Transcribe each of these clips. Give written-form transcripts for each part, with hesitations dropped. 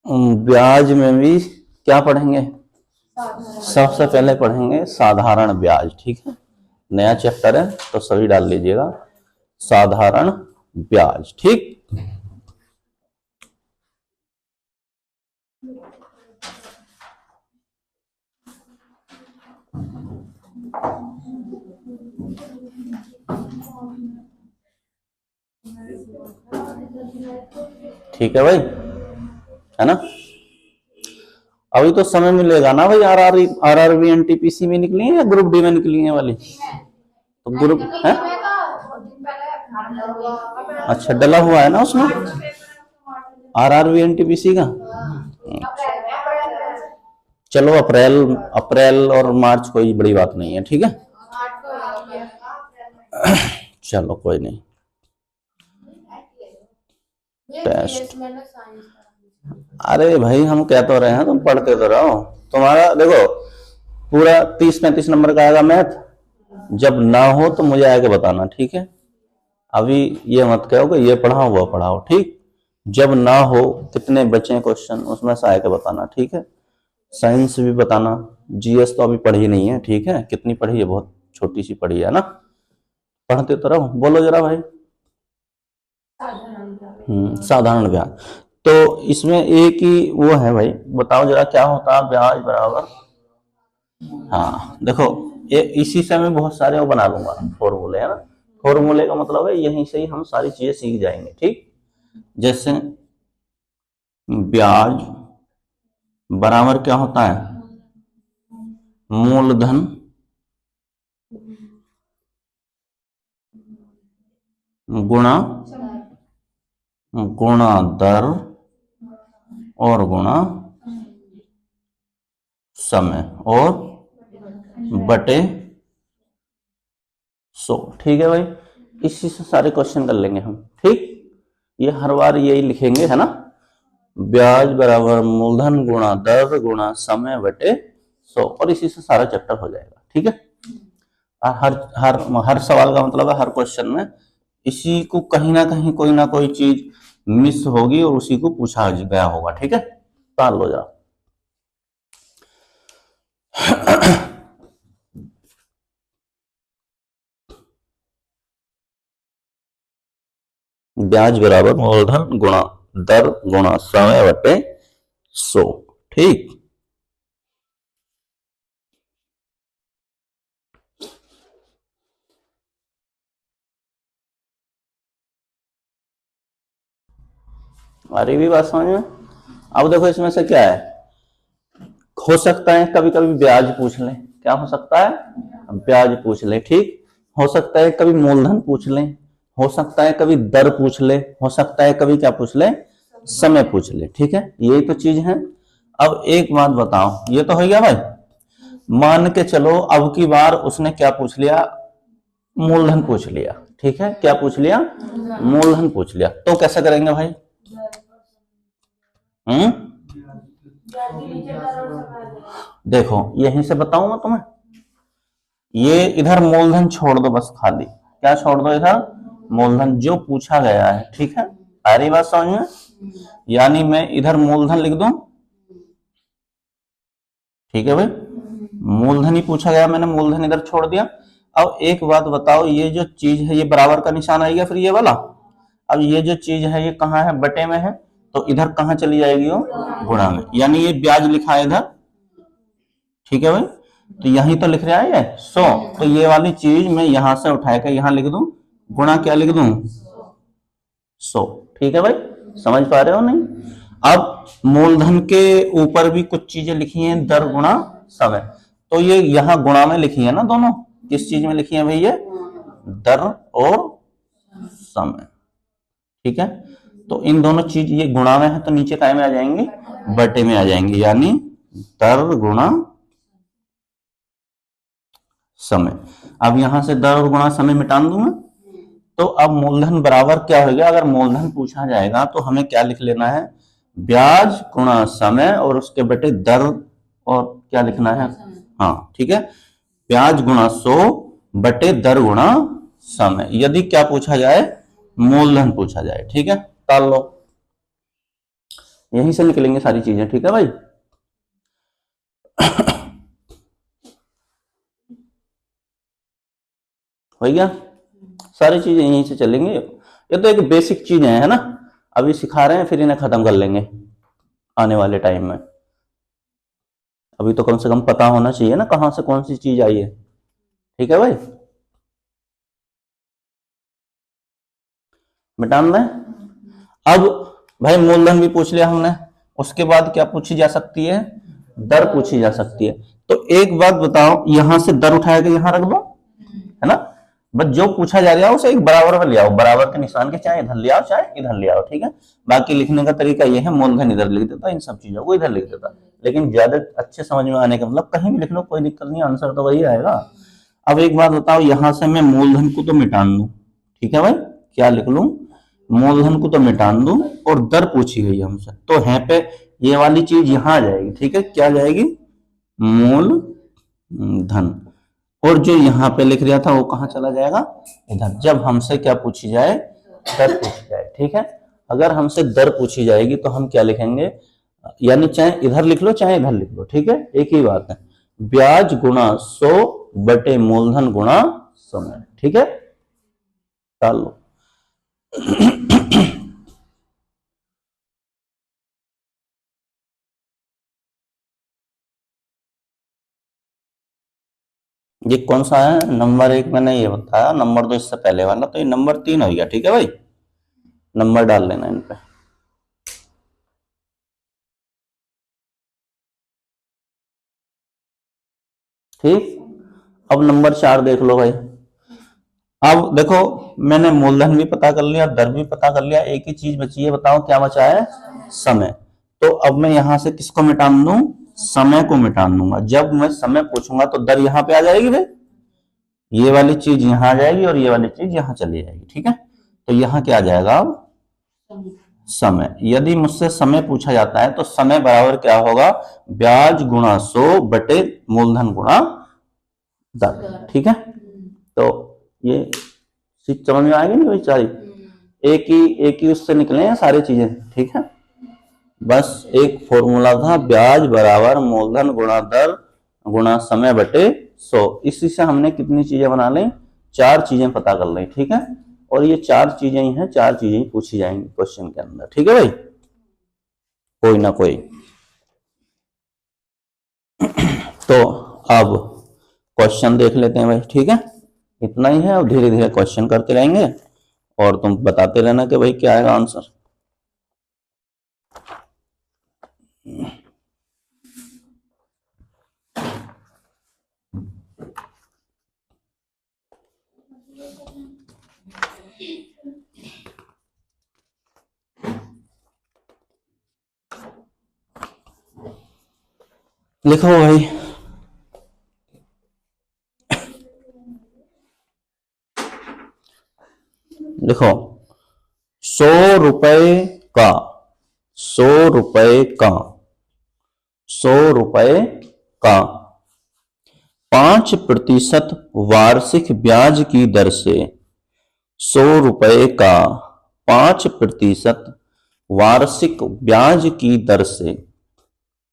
ब्याज में भी क्या पढ़ेंगे? सबसे पहले पढ़ेंगे साधारण ब्याज। ठीक है, नया चैप्टर है तो सभी डाल लीजिएगा, साधारण ब्याज। ठीक, ठीक है भाई, है ना। अभी तो समय मिलेगा ना भाई, आरआरबी एनटीपीसी में निकली है या ग्रुप डी में निकली है वाली? तो ग्रुप है, अच्छा डला हुआ है ना उसमें आरआरबी एनटीपीसी का। चलो अप्रैल अप्रैल और मार्च कोई बड़ी बात नहीं है, ठीक है। चलो कोई नहीं। टेस्ट, अरे भाई हम कह तो रहे हैं, तुम पढ़ते तो रहो। तुम्हारा देखो पूरा 30-35 नंबर का आएगा मैथ, जब ना हो तो मुझे आके बताना, ठीक है। अभी ये मत कहो कि ये पढ़ाओ वो पढ़ाओ, ठीक। जब ना हो कितने बचे क्वेश्चन उसमें से आके बताना, ठीक है। साइंस भी बताना, जीएस तो अभी पढ़ी नहीं है, ठीक है। कितनी पढ़ी है? बहुत छोटी सी पढ़ी है ना। पढ़ते तो रहो, बोलो जरा भाई। साधारण ब्याज। तो इसमें एक ही वो है भाई, बताओ जरा क्या होता है ब्याज बराबर। हाँ देखो, ये इसी से मैं बहुत सारे वो बना लूंगा फॉर्मूले, है ना। फॉर्मूले का मतलब है यहीं से ही हम सारी चीजें सीख जाएंगे, ठीक। जैसे ब्याज बराबर क्या होता है? मूलधन गुणा गुणा दर और गुणा समय और बटे 100, ठीक है भाई। इसी से सारे क्वेश्चन कर लेंगे हम, ठीक। ये हर बार यही लिखेंगे, है ना। ब्याज बराबर मूलधन गुणा दर गुणा समय बटे 100, और इसी से सारा चैप्टर हो जाएगा, ठीक है। हर हर हर सवाल का मतलब है हर क्वेश्चन में इसी को कहीं ना कोई चीज मिस होगी और उसी को पूछा गया होगा, ठीक है। ताल लो जरा। ब्याज बराबर मूलधन गुणा दर गुणा समय बटे 100, ठीक। हमारी भी बात समझ में। अब देखो इसमें से क्या है, हो सकता है कभी कभी ब्याज पूछ ले, क्या हो सकता है? ब्याज पूछ ले, ठीक। हो सकता है कभी मूलधन पूछ ले, हो सकता है कभी दर पूछ ले, हो सकता है कभी क्या पूछ ले? समय पूछ ले, ठीक है। यही तो चीज है। अब एक बात बताओ, ये तो हो गया भाई। मान के चलो अब की बार उसने क्या पूछ लिया? मूलधन पूछ लिया, ठीक है। क्या पूछ लिया? मूलधन पूछ लिया, तो कैसे करेंगे भाई? हम्म, देखो यहीं से बताऊं मैं तुम्हें, ये इधर मूलधन छोड़ दो बस, खाली क्या छोड़ दो? इधर मूलधन जो पूछा गया है, ठीक है। आ रही बात समझ में? यानी मैं इधर मूलधन लिख दूं, ठीक है भाई। मूलधन ही पूछा गया, मैंने मूलधन इधर छोड़ दिया। अब एक बात बताओ, ये जो चीज है ये बराबर का निशान आएगा फिर ये वाला। अब ये जो चीज है ये कहाँ है? बटे में है, तो इधर कहाँ चली जाएगी वो? गुणा में। यानी ये ब्याज लिखा है इधर, ठीक है भाई। तो यही तो लिख रहा है ये 100, तो ये वाली चीज मैं यहां से उठा के यहां लिख दूं, गुणा क्या लिख दूं? 100, ठीक है भाई। समझ पा रहे हो नहीं? अब मूलधन के ऊपर भी कुछ चीजें लिखी हैं, दर गुणा समय, तो ये यहां गुणा में लिखी है ना दोनों। किस चीज में लिखी है भाई? ये दर और समय, ठीक है। तो इन दोनों चीज ये गुणा में है तो नीचे काय में आ जाएंगे? बटे में आ जाएंगे, यानी दर गुणा समय। अब यहां से दर और गुणा समय मिटा दूंगा, तो अब मूलधन बराबर क्या हो गया? अगर मूलधन पूछा जाएगा तो हमें क्या लिख लेना है? ब्याज गुणा समय और उसके बटे दर, और क्या लिखना है? हाँ ठीक है, ब्याज गुणा 100 बटे दर गुणा समय, यदि क्या पूछा जाए? मूलधन पूछा जाए, ठीक है। ताल लो। यहीं से निकलेंगे सारी चीजें, ठीक है भाई। हो गया, सारी चीजें यहीं से चलेंगे। ये तो एक बेसिक चीजें है ना, अभी सिखा रहे हैं, फिर इन्हें खत्म कर लेंगे आने वाले टाइम में। अभी तो कम से कम पता होना चाहिए ना कहां से कौन सी चीज आई है, ठीक है भाई। मिटान दें। अब भाई मूलधन भी पूछ लिया हमने, उसके बाद क्या पूछी जा सकती है, दर पूछी जा सकती है। तो एक बात बताओ, यहां से दर उठाया के यहां रख दो, है ना, बस जो पूछा जा रहा है उसे एक बराबर में ले आओ, बराबर के निशान के, चाहे इधर ले आओ चाहे इधर ले आओ, ठीक है। बाकी लिखने का तरीका यह है, मूलधन इधर लिख देता, इन सब चीजों को इधर लिख देता, लेकिन ज्यादा अच्छे समझ में आने का मतलब कहीं भी लिख लो, कोई दिक्कत नहीं, आंसर तो वही आएगा। अब एक बात बताओ, यहां से मैं मूलधन को तो मिटान दूं, ठीक है भाई, क्या लिख लूं, मूलधन को तो मिटान दूं, और दर पूछी गई हमसे, तो यहाँ पे ये वाली चीज यहां आ जाएगी, ठीक है, क्या जाएगी, मूल धन, और जो यहाँ पे लिख रहा था वो कहाँ चला जाएगा, इधर। जब हमसे क्या पूछी जाए, दर पूछी जाए, ठीक है। अगर हमसे दर पूछी जाएगी तो हम क्या लिखेंगे, यानी चाहे इधर लिख लो चाहे इधर लिख लो, ठीक है, एक ही बात है, ब्याज गुणा 100 बटे मूलधन गुणा समय, ठीक है, डाल लो। ये कौन सा है, नंबर 1 मैंने ये बताया, नंबर 2 इससे पहले वाला, तो ये नंबर 3 हो गया, ठीक है भाई, नंबर डाल लेना इन पे। ठीक, अब नंबर 4 देख लो भाई। अब देखो, मैंने मूलधन भी पता कर लिया, दर भी पता कर लिया, एक ही चीज बची है, बताओ क्या बचा है, समय। तो अब मैं यहां से किसको मिटान दूं, समय को मिटान दूंगा। जब मैं समय पूछूंगा तो दर यहां पे आ जाएगी भाई, ये वाली चीज यहां आ जाएगी और ये वाली चीज यहां चली जाएगी, ठीक है। तो यहां क्या आ जाएगा अब, समय। यदि मुझसे समय पूछा जाता है तो समय बराबर क्या होगा, ब्याज गुणा 100 बटे मूलधन गुणा दर, ठीक है। तो ये चीज समझ में आएगी नहीं भाई, सारी एक ही उससे निकले हैं सारी चीजें, ठीक है। बस एक फॉर्मूला था, ब्याज बराबर मूलधन गुणा दर गुणा समय बटे 100, इसी से हमने कितनी चीजें बना ली, 4 चीजें पता कर ली, ठीक है। और ये 4 चीजें ही हैं, 4 चीजें ही पूछी जाएंगी क्वेश्चन के अंदर, ठीक है भाई, कोई ना कोई। तो अब क्वेश्चन देख लेते हैं भाई, ठीक है, इतना ही है, अब धीरे धीरे क्वेश्चन करते रहेंगे और तुम बताते रहना कि भाई क्या आएगा आंसर। लिखो भाई, लिखो, 100 रुपए का, 100 रुपए का, 100 रुपए का 5% वार्षिक ब्याज की दर से, 100 रुपए का 5% वार्षिक ब्याज की दर से,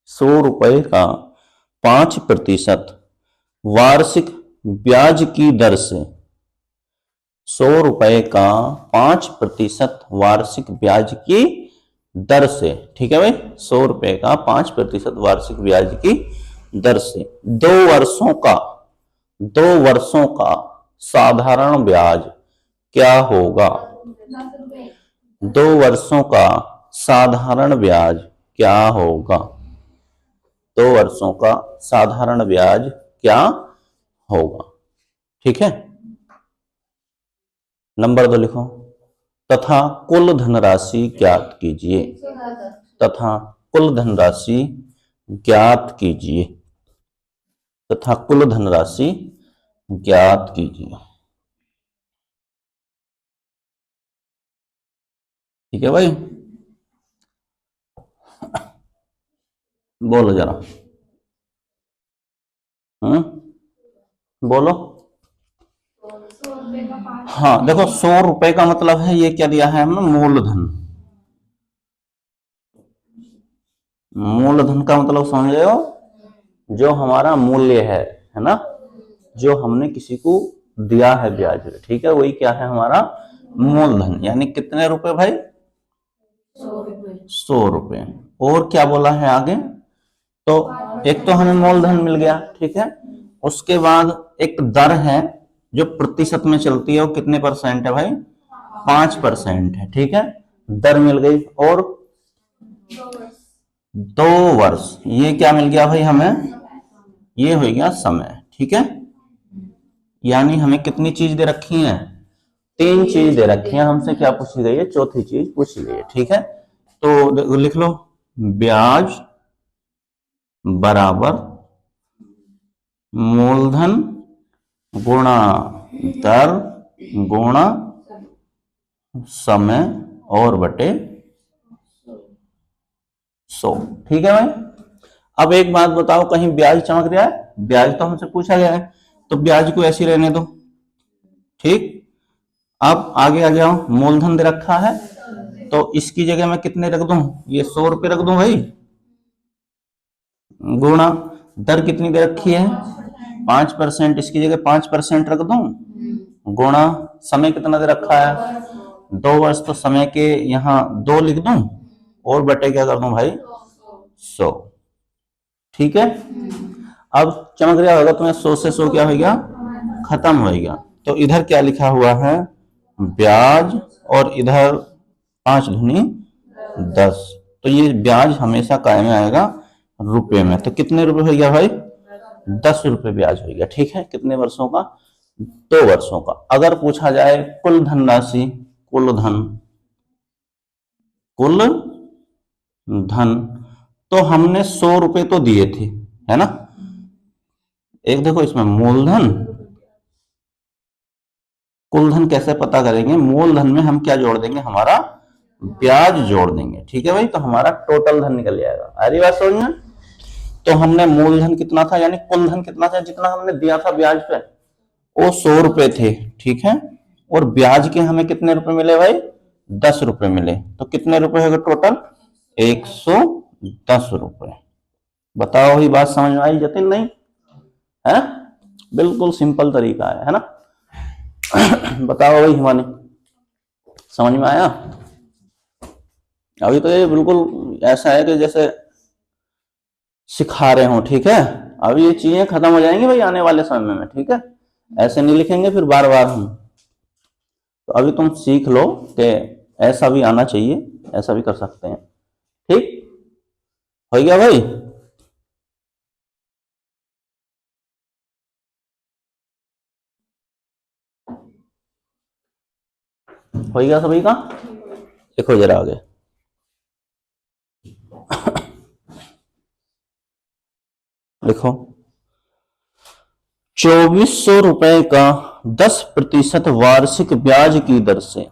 100 रुपए का 5% वार्षिक ब्याज की दर से, 100 रुपए का 5% वार्षिक ब्याज की दर से, ठीक है भाई, 100 रुपए का 5% वार्षिक ब्याज की दर से 2 वर्षों का साधारण ब्याज क्या होगा, 2 वर्षों का साधारण ब्याज क्या होगा, 2 वर्षों का साधारण ब्याज क्या होगा, ठीक है। नंबर 2 लिखो, तथा कुल धनराशि ज्ञात कीजिए, तथा कुल धनराशि ज्ञात कीजिए, तथा कुल धनराशि ज्ञात कीजिए, ठीक है भाई, बोलो जरा, बोलो। हाँ देखो, 100 रुपए का मतलब है, ये क्या दिया है हमने, मूलधन, मूलधन का मतलब समझ रहे हो, जो हमारा मूल्य है ना, जो हमने किसी को दिया है ब्याज पे, ठीक है, वही क्या है हमारा मूलधन। यानी कितने रुपए भाई? 100 रुपए। और क्या बोला है आगे? तो एक तो हमें मूलधन मिल गया, ठीक है, उसके बाद एक दर है जो प्रतिशत में चलती है, वो कितने परसेंट है भाई? 5% है, ठीक है, दर मिल गई। और 2 वर्ष, ये क्या मिल गया भाई हमें? ये हो गया समय, ठीक है। यानी हमें कितनी चीज दे रखी है? 3 चीज दे रखी है। हमसे क्या पूछी गई है? चौथी चीज पूछी गई है, ठीक है। तो लिख लो, ब्याज बराबर मूलधन गुणा दर गुणा समय और बटे 100, ठीक है भाई। अब एक बात बताओ, कहीं ब्याज चमक रहा है? ब्याज तो हमसे पूछा गया है, तो ब्याज को ऐसे रहने दो, ठीक। अब आगे आ जाओ, मूलधन दे रखा है, तो इसकी जगह मैं कितने रख दूं? ये 100 रुपए रख दूं भाई, गुणा दर कितनी दे रखी है? 5%, इसकी जगह 5% रख दूं, गुणा समय कितना दे रखा है? 2 वर्ष, तो समय के यहाँ 2 लिख दूं, और बटे क्या कर दूं भाई? 100, ठीक है। अब चमक रहा होगा तुम्हें, 100 से 100 क्या हो गया? खत्म हो गया। तो इधर क्या लिखा हुआ है? ब्याज, और इधर 5 दूनी 10, तो ये ब्याज हमेशा कायम आएगा रुपए में। तो कितने रुपए हो गया भाई? 10 रुपए ब्याज हो गया, ठीक है। कितने वर्षों का? 2 वर्षों का। अगर पूछा जाए कुल धनराशि, कुल धन, कुल धन, तो हमने 100 रुपए तो दिए थे, है ना। एक देखो इसमें मूलधन, कुल धन कैसे पता करेंगे? मूलधन में हम क्या जोड़ देंगे? हमारा ब्याज जोड़ देंगे, ठीक है भाई, तो हमारा टोटल धन निकल जाएगा। अरे बात समझ में? तो हमने मूलधन कितना था, यानी कुल धन कितना था, जितना हमने दिया था ब्याज पे, वो 100 रुपए थे, ठीक है। और ब्याज के हमें कितने रुपए मिले भाई? 10 रुपए मिले। तो कितने रुपए होगा टोटल? 110 रुपए। बताओ, ये बात समझ में आई जतिन? नहीं है? बिल्कुल सिंपल तरीका है ना। बताओ भाई हिमानी, समझ में आया? अभी तो ये बिल्कुल ऐसा है कि जैसे सिखा रहे हो, ठीक है। अभी ये चीजें खत्म हो जाएंगी भाई आने वाले समय में, ठीक है। ऐसे नहीं लिखेंगे फिर बार बार हम। तो अभी तुम सीख लो कि ऐसा भी आना चाहिए, ऐसा भी कर सकते हैं, ठीक। हो गया भाई? हो गया सभी का? देखो जरा आगे, लिखो, 2400 रुपए का 10% वार्षिक ब्याज की दर से,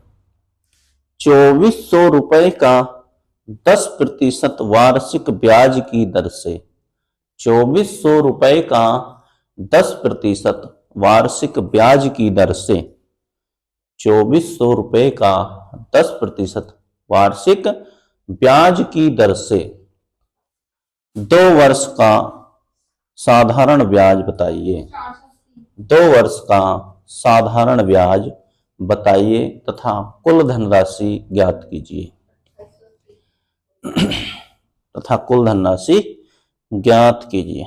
2400 रुपए का 10% वार्षिक ब्याज की दर से, 2400 रुपए का 10% वार्षिक ब्याज की दर से, 2400 रुपए का 10% वार्षिक ब्याज की दर से 2 वर्ष का साधारण ब्याज बताइए। 2 वर्ष का साधारण ब्याज बताइए तथा कुल धनराशि ज्ञात कीजिए। तथा कुल धनराशि ज्ञात कीजिए।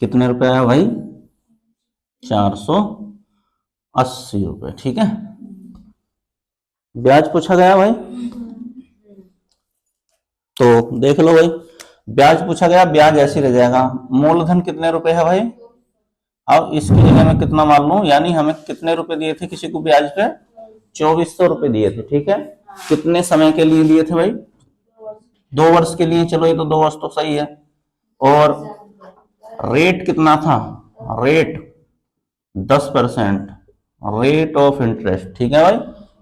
कितने रुपए है भाई? 480 रुपए, ठीक है। ब्याज पूछा गया भाई, तो देख लो भाई, ब्याज पूछा गया, ब्याज ऐसे रह जाएगा। मूलधन कितने रुपए है भाई? अब इसकी जगह में कितना मान लूं, यानी हमें कितने रुपए दिए थे किसी को ब्याज पे? 2400 रुपए दिए थे, ठीक है। कितने समय के लिए दिए थे भाई? 2 वर्ष के लिए। चलो ये तो 2 वर्ष तो सही है। और रेट कितना था? रेट 10%, रेट ऑफ इंटरेस्ट, ठीक है भाई।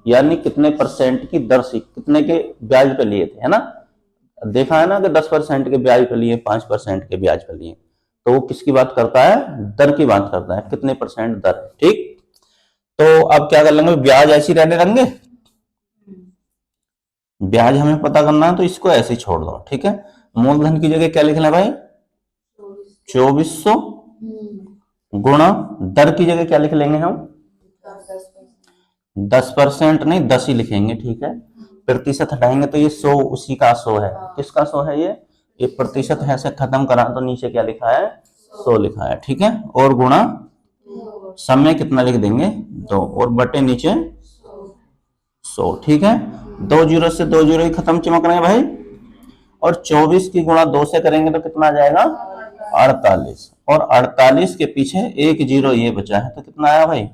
यानी कितने परसेंट की दर से, कितने के ब्याज पे लिए थे, है ना। देखा है ना कि 10% के ब्याज पे लिए, 5% के ब्याज पे लिए, तो वो किसकी बात करता है? दर की बात करता है, कितने परसेंट दर, ठीक। तो अब क्या कर लेंगे, ब्याज ऐसी रहने देंगे, ब्याज हमें पता करना है तो इसको ऐसे ही छोड़ दो, ठीक है। मूलधन की जगह क्या लिख लें भाई, 2400 गुणा दर की जगह क्या लिख लेंगे हम, 10% नहीं 10 ही लिखेंगे, ठीक है। प्रतिशत हटाएंगे तो ये 100 उसी का 100 है, किसका 100 है ये प्रतिशत है से खत्म करा तो नीचे क्या लिखा है 100 लिखा है, ठीक है। और गुणा समय कितना लिख देंगे 2 और बटे नीचे 100, ठीक है। 2 जीरो से 2 जीरो ही खत्म चमक रहे हैं भाई, और 24 की गुणा 2 से करेंगे तो कितना आ जाएगा 48, और 48 के पीछे 1 जीरो ये बचा है तो कितना आया भाई,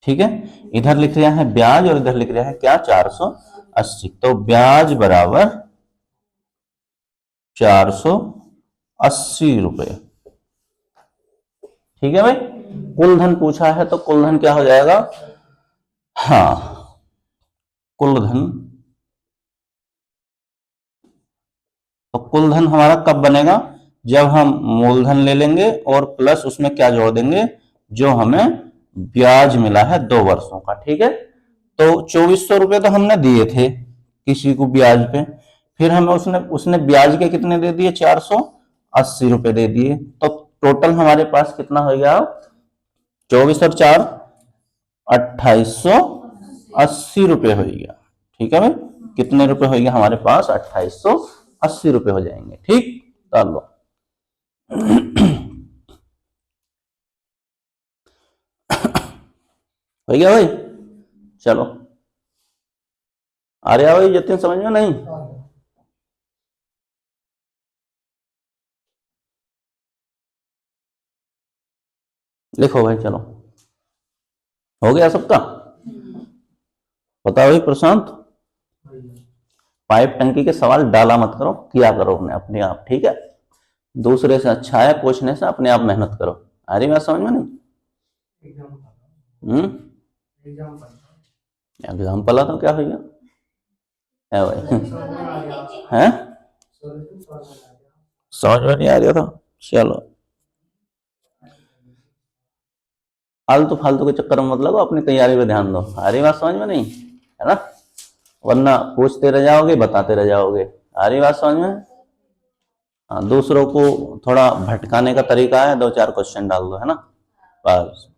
ठीक है। इधर लिख रहा है ब्याज और इधर लिख रहा है क्या 480, तो ब्याज बराबर 480 रुपए, ठीक है भाई। कुल धन पूछा है तो कुल धन क्या हो जाएगा, हाँ कुल धन, तो कुल धन हमारा कब बनेगा, जब हम मूलधन ले लेंगे और प्लस उसमें क्या जोड़ देंगे, जो हमें ब्याज मिला है 2 वर्षों का, ठीक है। तो 2400 रुपए तो हमने दिए थे किसी को ब्याज पे, फिर हमें उसने उसने ब्याज के कितने दे दिए 480 रुपए दे दिए, तो टोटल हमारे पास कितना हो गया 24 और 4 2880 रुपए हो गया, ठीक है भाई। कितने रुपए हो गया हमारे पास 2880 रुपए हो जाएंगे, ठीक। चलो हो गया भाई, चलो आ रहा भाई जतिन समझ में नहीं, लिखो भाई, चलो हो गया सबका, बताओ भाई प्रशांत, पाइप टंकी के सवाल डाला मत करो, किया करो अपने आप, ठीक है। दूसरे से अच्छा है पूछने से, अपने आप मेहनत करो, आ रही बात समझ में नहीं, एग्जाम्पल तो क्या हो गया है भाई, हैं समझ में नहीं आ रहा था, चलो फालतू फालतू के चक्कर में मत लगो, अपनी तैयारी पे ध्यान दो, आ रही बात समझ में नहीं है ना, वरना पूछते रह जाओगे बताते रह जाओगे, आ रही बात समझ में। हाँ दूसरों को थोड़ा भटकाने का तरीका है, 2-4 क्वेश्चन डाल दो, है ना, बस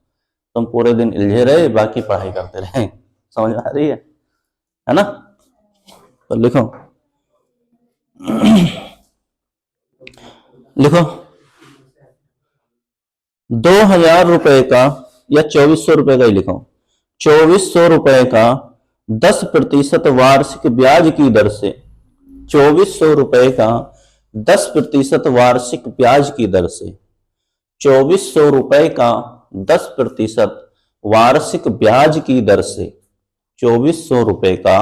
तुम पूरे दिन इलझे रहे बाकी पढ़ाई करते रहे, समझ में आ रही है ना। तो लिखो लिखो 2000 रुपए का या 2400 रुपए का ही लिखो, 2400 रुपए का 10% वार्षिक ब्याज की दर से, 2400 रुपए का 10% वार्षिक ब्याज की दर से, 2400 रुपए का 10% वार्षिक ब्याज की दर से, 2400 रुपए का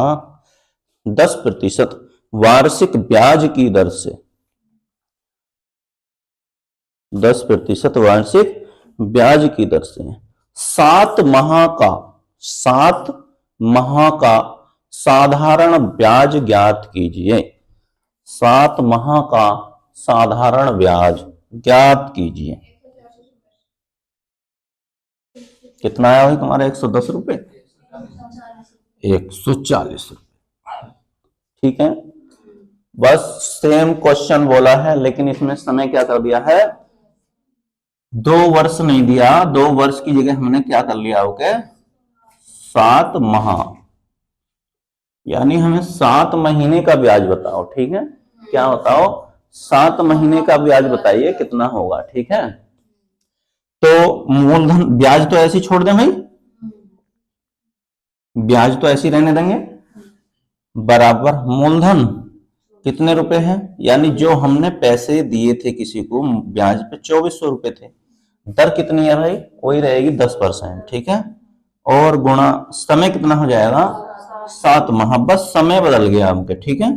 10% वार्षिक ब्याज की दर से, 10% वार्षिक ब्याज की दर से 7 माह का साधारण ब्याज ज्ञात कीजिए, 7 माह का साधारण ब्याज ज्ञात कीजिए। कितना आया भाई तुम्हारा 110 रुपए, 140 रुपए, ठीक है। बस सेम क्वेश्चन बोला है, लेकिन इसमें समय क्या कर दिया है, 2 वर्ष नहीं दिया, 2 वर्ष की जगह हमने क्या कर लिया ओके 7 माह, यानी हमें 7 महीने का ब्याज बताओ, ठीक है। क्या बताओ 7 महीने का ब्याज बताइए कितना होगा, ठीक है। तो मूलधन ब्याज तो ऐसे छोड़ दें भाई, ब्याज तो ऐसे रहने देंगे, बराबर मूलधन कितने रुपए हैं, यानी जो हमने पैसे दिए थे किसी को ब्याज पे 2400 रुपए थे, दर कितनी है भाई वही रहेगी 10%, ठीक है। और गुणा समय कितना हो जाएगा 7 माह, बस समय बदल गया आपके, ठीक है,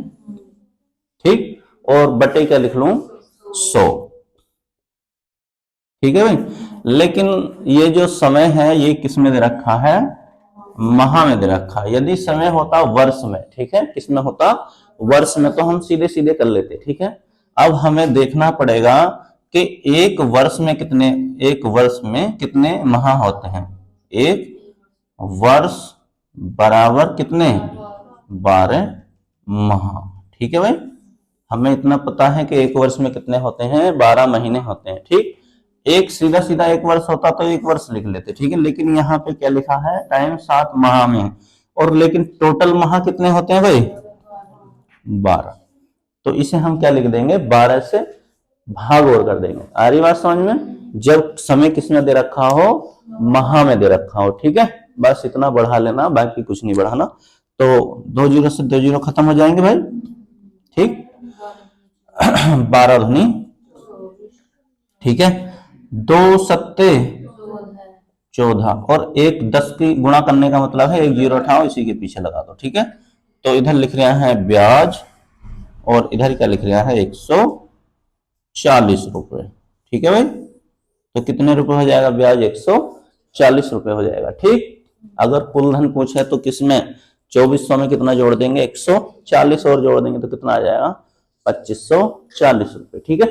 ठीक। और बटे क्या लिख लूं 100, ठीक है भाई। लेकिन ये जो समय है ये किस में दे रखा है, माह में दे रखा है, यदि समय होता वर्ष में, ठीक है, किसमें होता वर्ष में तो हम सीधे सीधे कर लेते, ठीक है। अब हमें देखना पड़ेगा कि एक वर्ष में कितने माह होते हैं। एक वर्ष बराबर कितने 12 माह। ठीक है भाई, हमें इतना पता है कि एक वर्ष में कितने होते हैं 12 महीने होते हैं। ठीक, एक सीधा सीधा एक वर्ष होता तो एक वर्ष लिख लेते। ठीक है, लेकिन यहाँ पे क्या लिखा है टाइम 7 माह में है, और लेकिन टोटल माह कितने होते हैं भाई 12। तो इसे हम क्या लिख देंगे 12 से भाग और कर देंगे। आ रही बात समझ में, जब समय किसमें दे रखा हो माह में दे रखा हो। ठीक है, बस इतना बढ़ा लेना, बाकी कुछ नहीं बढ़ाना। तो 2 जीरो से 2 जीरो खत्म हो जाएंगे भाई। ठीक 12 धुनी, ठीक है 2 सत्ते 14, और एक 10 की गुणा करने का मतलब है एक जीरो उठाओ इसी के पीछे लगा दो। ठीक है, तो इधर लिख रहा है ब्याज और इधर क्या लिख रहा है 140 रुपए। ठीक है भाई, तो कितने रुपए हो जाएगा ब्याज 140 रुपए हो जाएगा। ठीक, अगर कुल धन पूछे तो किसमें 2400 में कितना जोड़ देंगे 140 और जोड़ देंगे तो कितना आ जाएगा 2540 रुपए। ठीक है,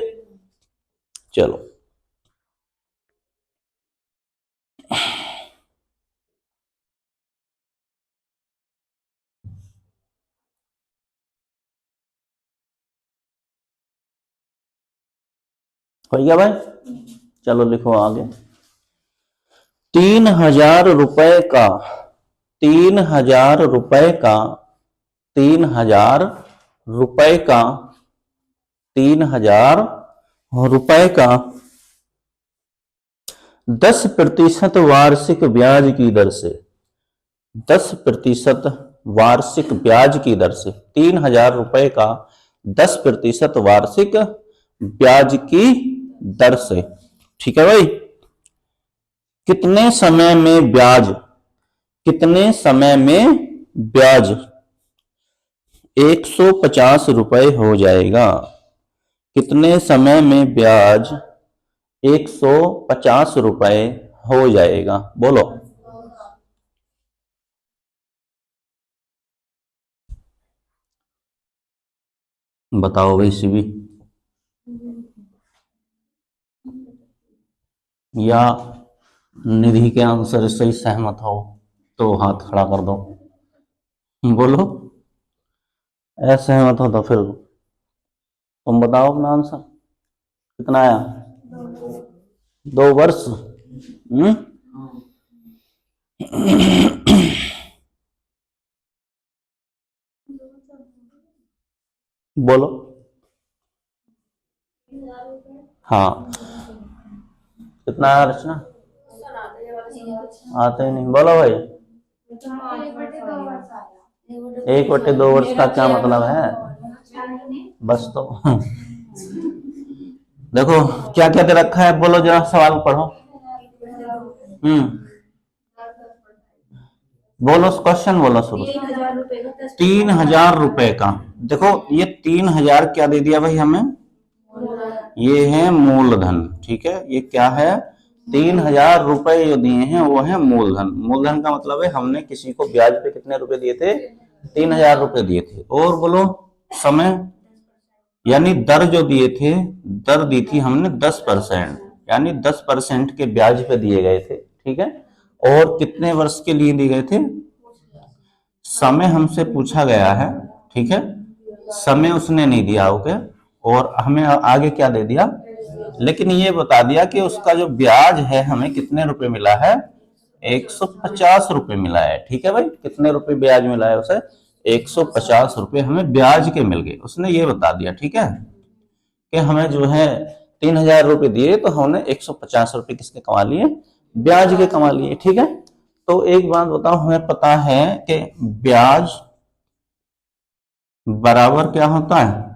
चलो हो गया भाई। चलो लिखो आगे। 3000 रुपए का 3000 रुपए का 3000 रुपए का 3000 रुपए का 10% वार्षिक ब्याज की दर से 10% वार्षिक ब्याज की दर से 3000 रुपए का 10% वार्षिक ब्याज की दर से। ठीक है भाई, कितने समय में ब्याज 150 रुपए हो जाएगा। कितने समय में ब्याज 150 रुपए हो जाएगा, बोलो। बताओ भाई सीवी, या निधि के आंसर से ही सहमत हो तो हाथ खड़ा कर दो, बोलो। असहमत हो तो फिर तुम बताओ अपना आंसर कितना आया 2 वर्ष। बोलो। हाँ, कितना आया रचना, आते ही नहीं, बोलो भाई। 1/2 वर्ष का क्या मतलब है, बस तो देखो क्या क्या दे रखा है, बोलो जरा सवाल पढ़ो। बोलो क्वेश्चन बोलो शुरू। 3000 रुपए का, देखो ये 3000 क्या दे दिया भाई हमें, ये है मूलधन। ठीक है, ये क्या है 3000 रुपए जो दिए हैं वो है मूलधन। मूलधन का मतलब है हमने किसी को ब्याज पे कितने रुपए दिए थे 3000 रुपए दिए थे। और बोलो समय, यानी दर जो दिए थे, दर दी थी हमने 10%, यानी 10% के ब्याज पे दिए गए थे। ठीक है, और कितने वर्ष के लिए दिए गए थे, समय हमसे पूछा गया है। ठीक है, समय उसने नहीं दिया। ओके, और हमें आगे क्या दे दिया, लेकिन ये बता दिया कि उसका जो ब्याज है हमें कितने रुपए मिला है 150 रुपए मिला है। ठीक है भाई, कितने रुपए ब्याज मिला है उसे 150 रुपए हमें ब्याज के मिल गए, उसने ये बता दिया। ठीक है, कि हमें जो है 3000 रुपए दिए तो हमने 150 रुपए किसके कमा लिए, ब्याज के कमा लिए। ठीक है, तो एक बात बताओ, हमें पता है कि ब्याज बराबर क्या होता है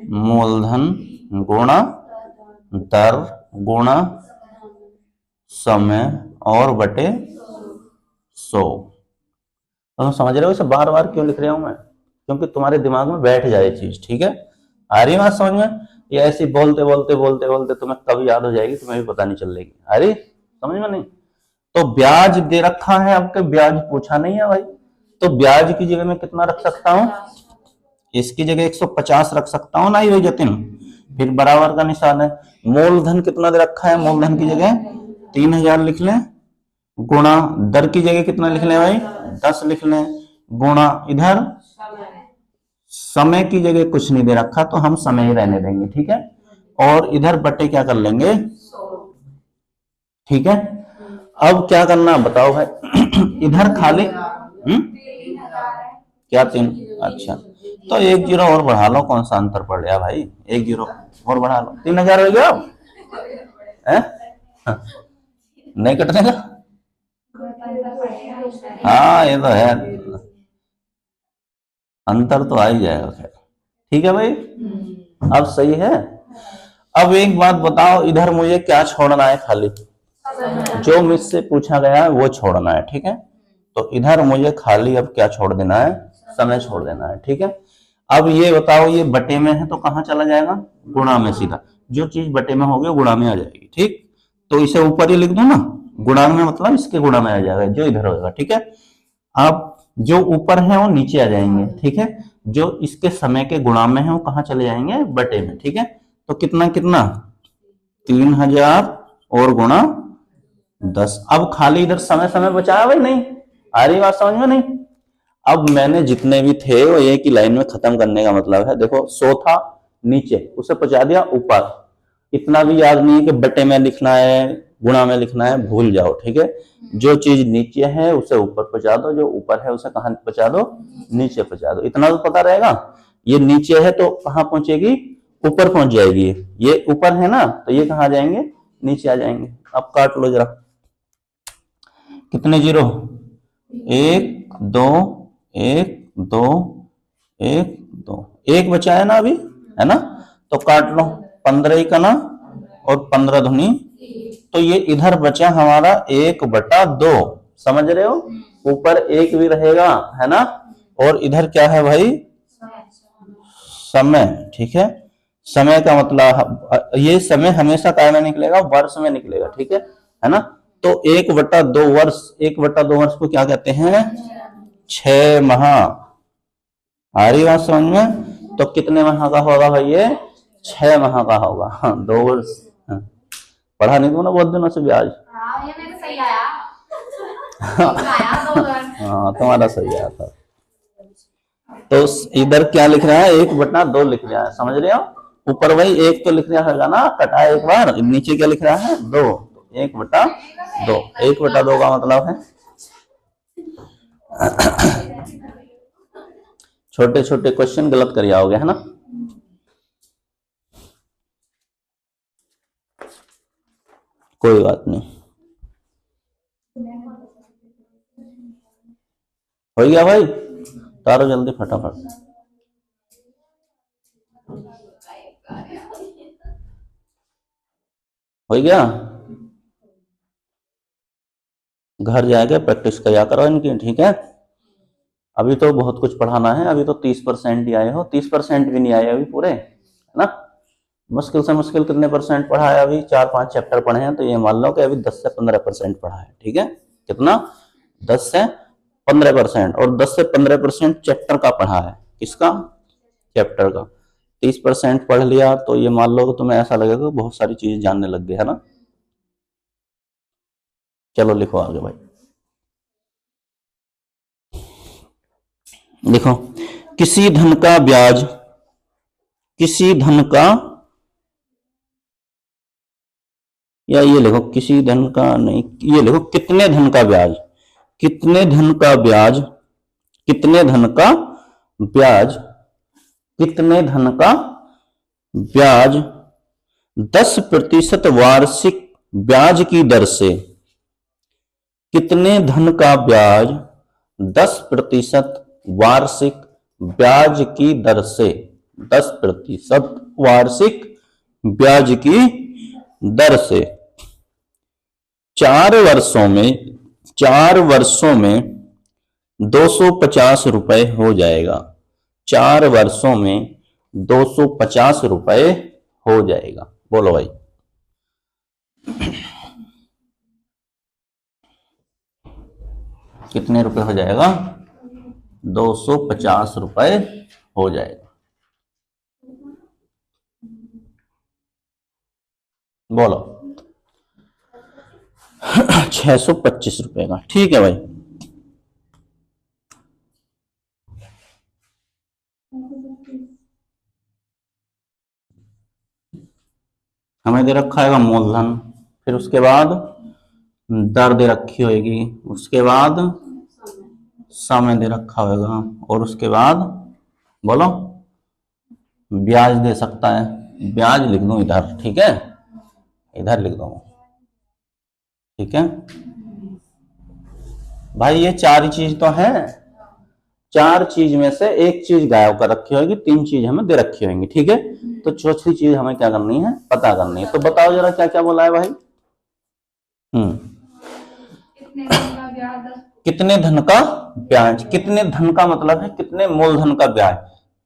मूलधन गुणा दर गुणा समय और बटे 100। तो समझ रहे हो इसे बार बार क्यों लिख रहा हूं मैं, क्योंकि तुम्हारे दिमाग में बैठ जाए चीज। ठीक है, आ रही बात समझ में, ये ऐसी बोलते बोलते बोलते बोलते तुम्हें कब याद हो जाएगी तुम्हें भी पता नहीं चलेगी। अरे समझ में नहीं, तो ब्याज दे रखा है, आपके ब्याज पूछा नहीं है भाई, तो ब्याज की जगह में कितना रख सकता हूं इसकी जगह 150 रख सकता हूँ ना ये जतिन। फिर बराबर का निशान है। मूलधन कितना दे रखा है, मूलधन की जगह 3000 लिख लें, गुणा दर की जगह कितना लिख लें भाई 10 लिख लें, गुणा इधर समय की जगह कुछ नहीं दे रखा तो हम समय ही रहने देंगे, ठीक है। और इधर बटे क्या कर लेंगे, ठीक है। अब क्या करना बताओ भाई इधर खाली क्या 3, अच्छा तो 1 जीरो और बढ़ा लो, कौन सा अंतर पड़ गया भाई, 1 जीरो और बढ़ा लो, 3000 हो गया है? नहीं कटने का, हाँ ये तो है, अंतर तो आ ही जाएगा खैर, ठीक है भाई। अब सही है। अब एक बात बताओ, इधर मुझे क्या छोड़ना है, खाली जो मुझसे पूछा गया है वो छोड़ना है, ठीक है। तो इधर मुझे खाली अब क्या छोड़ देना है, समय छोड़ देना है, ठीक है। अब ये बताओ, ये बटे में है तो कहाँ चला जाएगा, गुणा में सीधा, जो चीज बटे में होगी गुणा में आ जाएगी, ठीक। तो इसे ऊपर ही लिख दो ना, गुणा में मतलब इसके गुणा में आ जाएगा जो इधर होगा, ठीक है। अब जो ऊपर है वो नीचे आ जाएंगे, ठीक है। जो इसके समय के गुणा में है वो कहाँ चले जाएंगे, बटे में, ठीक है। तो कितना कितना 3000 और गुणा 10। अब खाली इधर समय समय बचाया भाई, नहीं आ रही बात समझ में, नहीं। अब मैंने जितने भी थे वो एक ही लाइन में खत्म करने का मतलब है, देखो 100 था नीचे, उसे पहुंचा दिया ऊपर। इतना भी याद नहीं है कि बटे में लिखना है गुणा में लिखना है, भूल जाओ, ठीक है। जो चीज नीचे है उसे ऊपर पहुंचा दो, जो ऊपर है उसे कहां पहुंचा दो, नीचे पहुंचा दो, इतना तो पता रहेगा। ये नीचे है तो कहां पहुंचेगी, ऊपर पहुंच जाएगी। ये ऊपर है ना तो ये कहां जाएंगे, नीचे आ जाएंगे। अब काट लो जरा, कितने जीरो, 1 2 1 2 1 2, एक बचा है ना अभी, है ना। तो काट लो, 15 ही का ना, और 15 धुनी, तो ये इधर बचा हमारा 1/2, समझ रहे हो। ऊपर एक भी रहेगा, है ना। और इधर क्या है भाई, समय, ठीक है। समय का मतलब ये समय हमेशा काय में निकलेगा, वर्ष में निकलेगा, ठीक है ना। तो 1/2 वर्ष, 1/2 वर्ष को क्या कहते हैं, 6 माह। आ रही बात समझ में। तो कितने माह का होगा भाई ये, 6 माह का होगा, हाँ 2 वर्ष। हाँ। पढ़ा नहीं ना बहुत दिनों से भी आज, ये मेरे सही आया। हाँ तुम्हारा सही आया था। तो इधर क्या लिख रहा है, 1/2 लिख रहा है, समझ रहे हो। ऊपर वही एक तो लिख रहा होगा ना, कटा एक बार, नीचे क्या लिख रहा है 2, 1/2, 1/2 का मतलब है छोटे छोटे क्वेश्चन गलत कर आओगे, है ना। कोई बात नहीं, हो गया भाई, तारो जल्दी फटाफट। हो गया, घर जाके प्रैक्टिस किया करो इनकी, ठीक है। अभी तो बहुत कुछ पढ़ाना है, अभी तो 30% ही आए हो, 30% भी नहीं आए अभी पूरे, है ना। मुश्किल से मुश्किल कितने परसेंट पढ़ा है, अभी 4-5 चैप्टर पढ़े हैं, तो ये मान लो कि अभी 10 से 15% पढ़ा है, ठीक है। कितना, 10 से 15%, और 10 से 15% चैप्टर का पढ़ा है, किसका, चैप्टर का। 30% पढ़ लिया तो ये मान लो कि तुम्हें ऐसा लगेगा बहुत सारी चीजें जानने लग गए, है ना। चलो लिखो आगे भाई, लिखो, किसी धन का ब्याज, किसी धन का, या ये लिखो किसी धन का नहीं, ये लिखो कितने धन का ब्याज, कितने धन का ब्याज, कितने धन का ब्याज, कितने धन का ब्याज 10% वार्षिक ब्याज की दर से, कितने धन का ब्याज 10% वार्षिक ब्याज की दर से, 10% वार्षिक ब्याज की दर से 4 वर्षों में, 4 वर्षों में 250 रुपए हो जाएगा, 4 वर्षों में 250 रुपए हो जाएगा। बोलो भाई, कितने रुपए हो जाएगा, 250 रुपए हो जाएगा। बोलो। 625 रुपए का, ठीक है भाई। हमें दे रखा है मूलधन, फिर उसके बाद दर दे रखी होगी, उसके बाद समय दे रखा होगा, और उसके बाद बोलो ब्याज दे सकता है। ब्याज लिख दूं इधर, ठीक है, इधर लिख दूं, ठीक है भाई। ये चार चीज तो है, चार चीज में से एक चीज गायब कर रखी होगी, तीन चीज हमें दे रखी होंगी, ठीक है। तो चौथी चीज हमें क्या करनी है, पता करनी है। तो बताओ जरा क्या क्या बोला है भाई। कितने धन का ब्याज, कितने धन का मतलब है कितने मूलधन का ब्याज।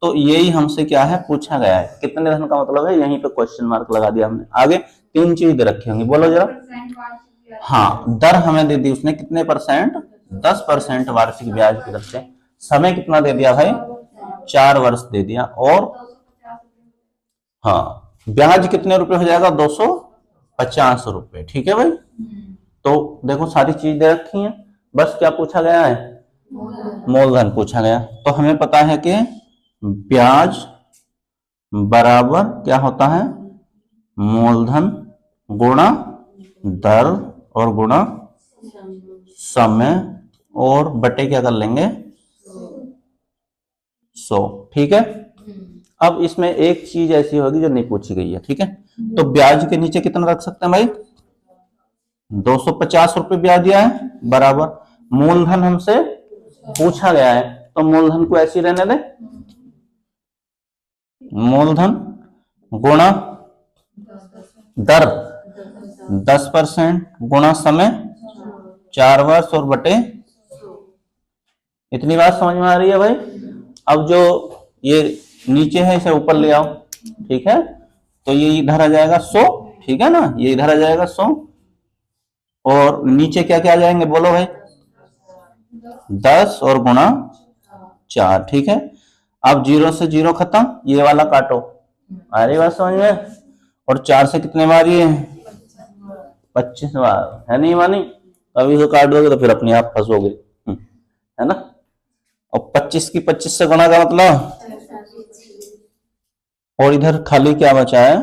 तो यही हमसे क्या है पूछा गया है, कितने धन का मतलब है, यहीं पे क्वेश्चन मार्क लगा दिया हमने। आगे तीन चीज दे रखी होंगी, बोलो जरा। हाँ, दर हमें दे दी उसने कितने परसेंट, 10% वार्षिक ब्याज की दर से। समय कितना दे दिया भाई, 4 वर्ष दे दिया। और हाँ, ब्याज कितने रुपए हो जाएगा, 250 रुपए, ठीक है भाई। तो देखो सारी चीज दे रखी है, बस क्या पूछा गया है, मूलधन पूछा गया। तो हमें पता है कि ब्याज बराबर क्या होता है, मूलधन गुणा दर और गुणा समय, और बटे क्या कर लेंगे 100, ठीक है। अब इसमें एक चीज ऐसी होगी जो नहीं पूछी गई है, ठीक है। तो ब्याज के नीचे कितना रख सकते हैं भाई, 250 रुपए ब्याज दिया है, बराबर मूलधन हमसे पूछा गया है, तो मूलधन को ऐसे रहने दे, मूलधन गुणा दर 10% गुणा समय 4 वर्ष और बटे। इतनी बात समझ में आ रही है भाई। अब जो ये नीचे है इसे ऊपर ले आओ, ठीक है। तो ये इधर आ जाएगा 100, ठीक है ना, ये इधर आ जाएगा 100, और नीचे क्या क्या आ जाएंगे बोलो भाई, 10 और गुणा 4, ठीक है। अब 0 से 0 खत्म, ये वाला काटो, आ रही बात समझ में। और 4 से कितने बार ये 25 बार, है नहीं मानी। अभी तो काट दोगे तो फिर अपने आप फंसोगे, है ना। और 25 की 25 से गुणा का मतलब, और इधर खाली क्या बचा है,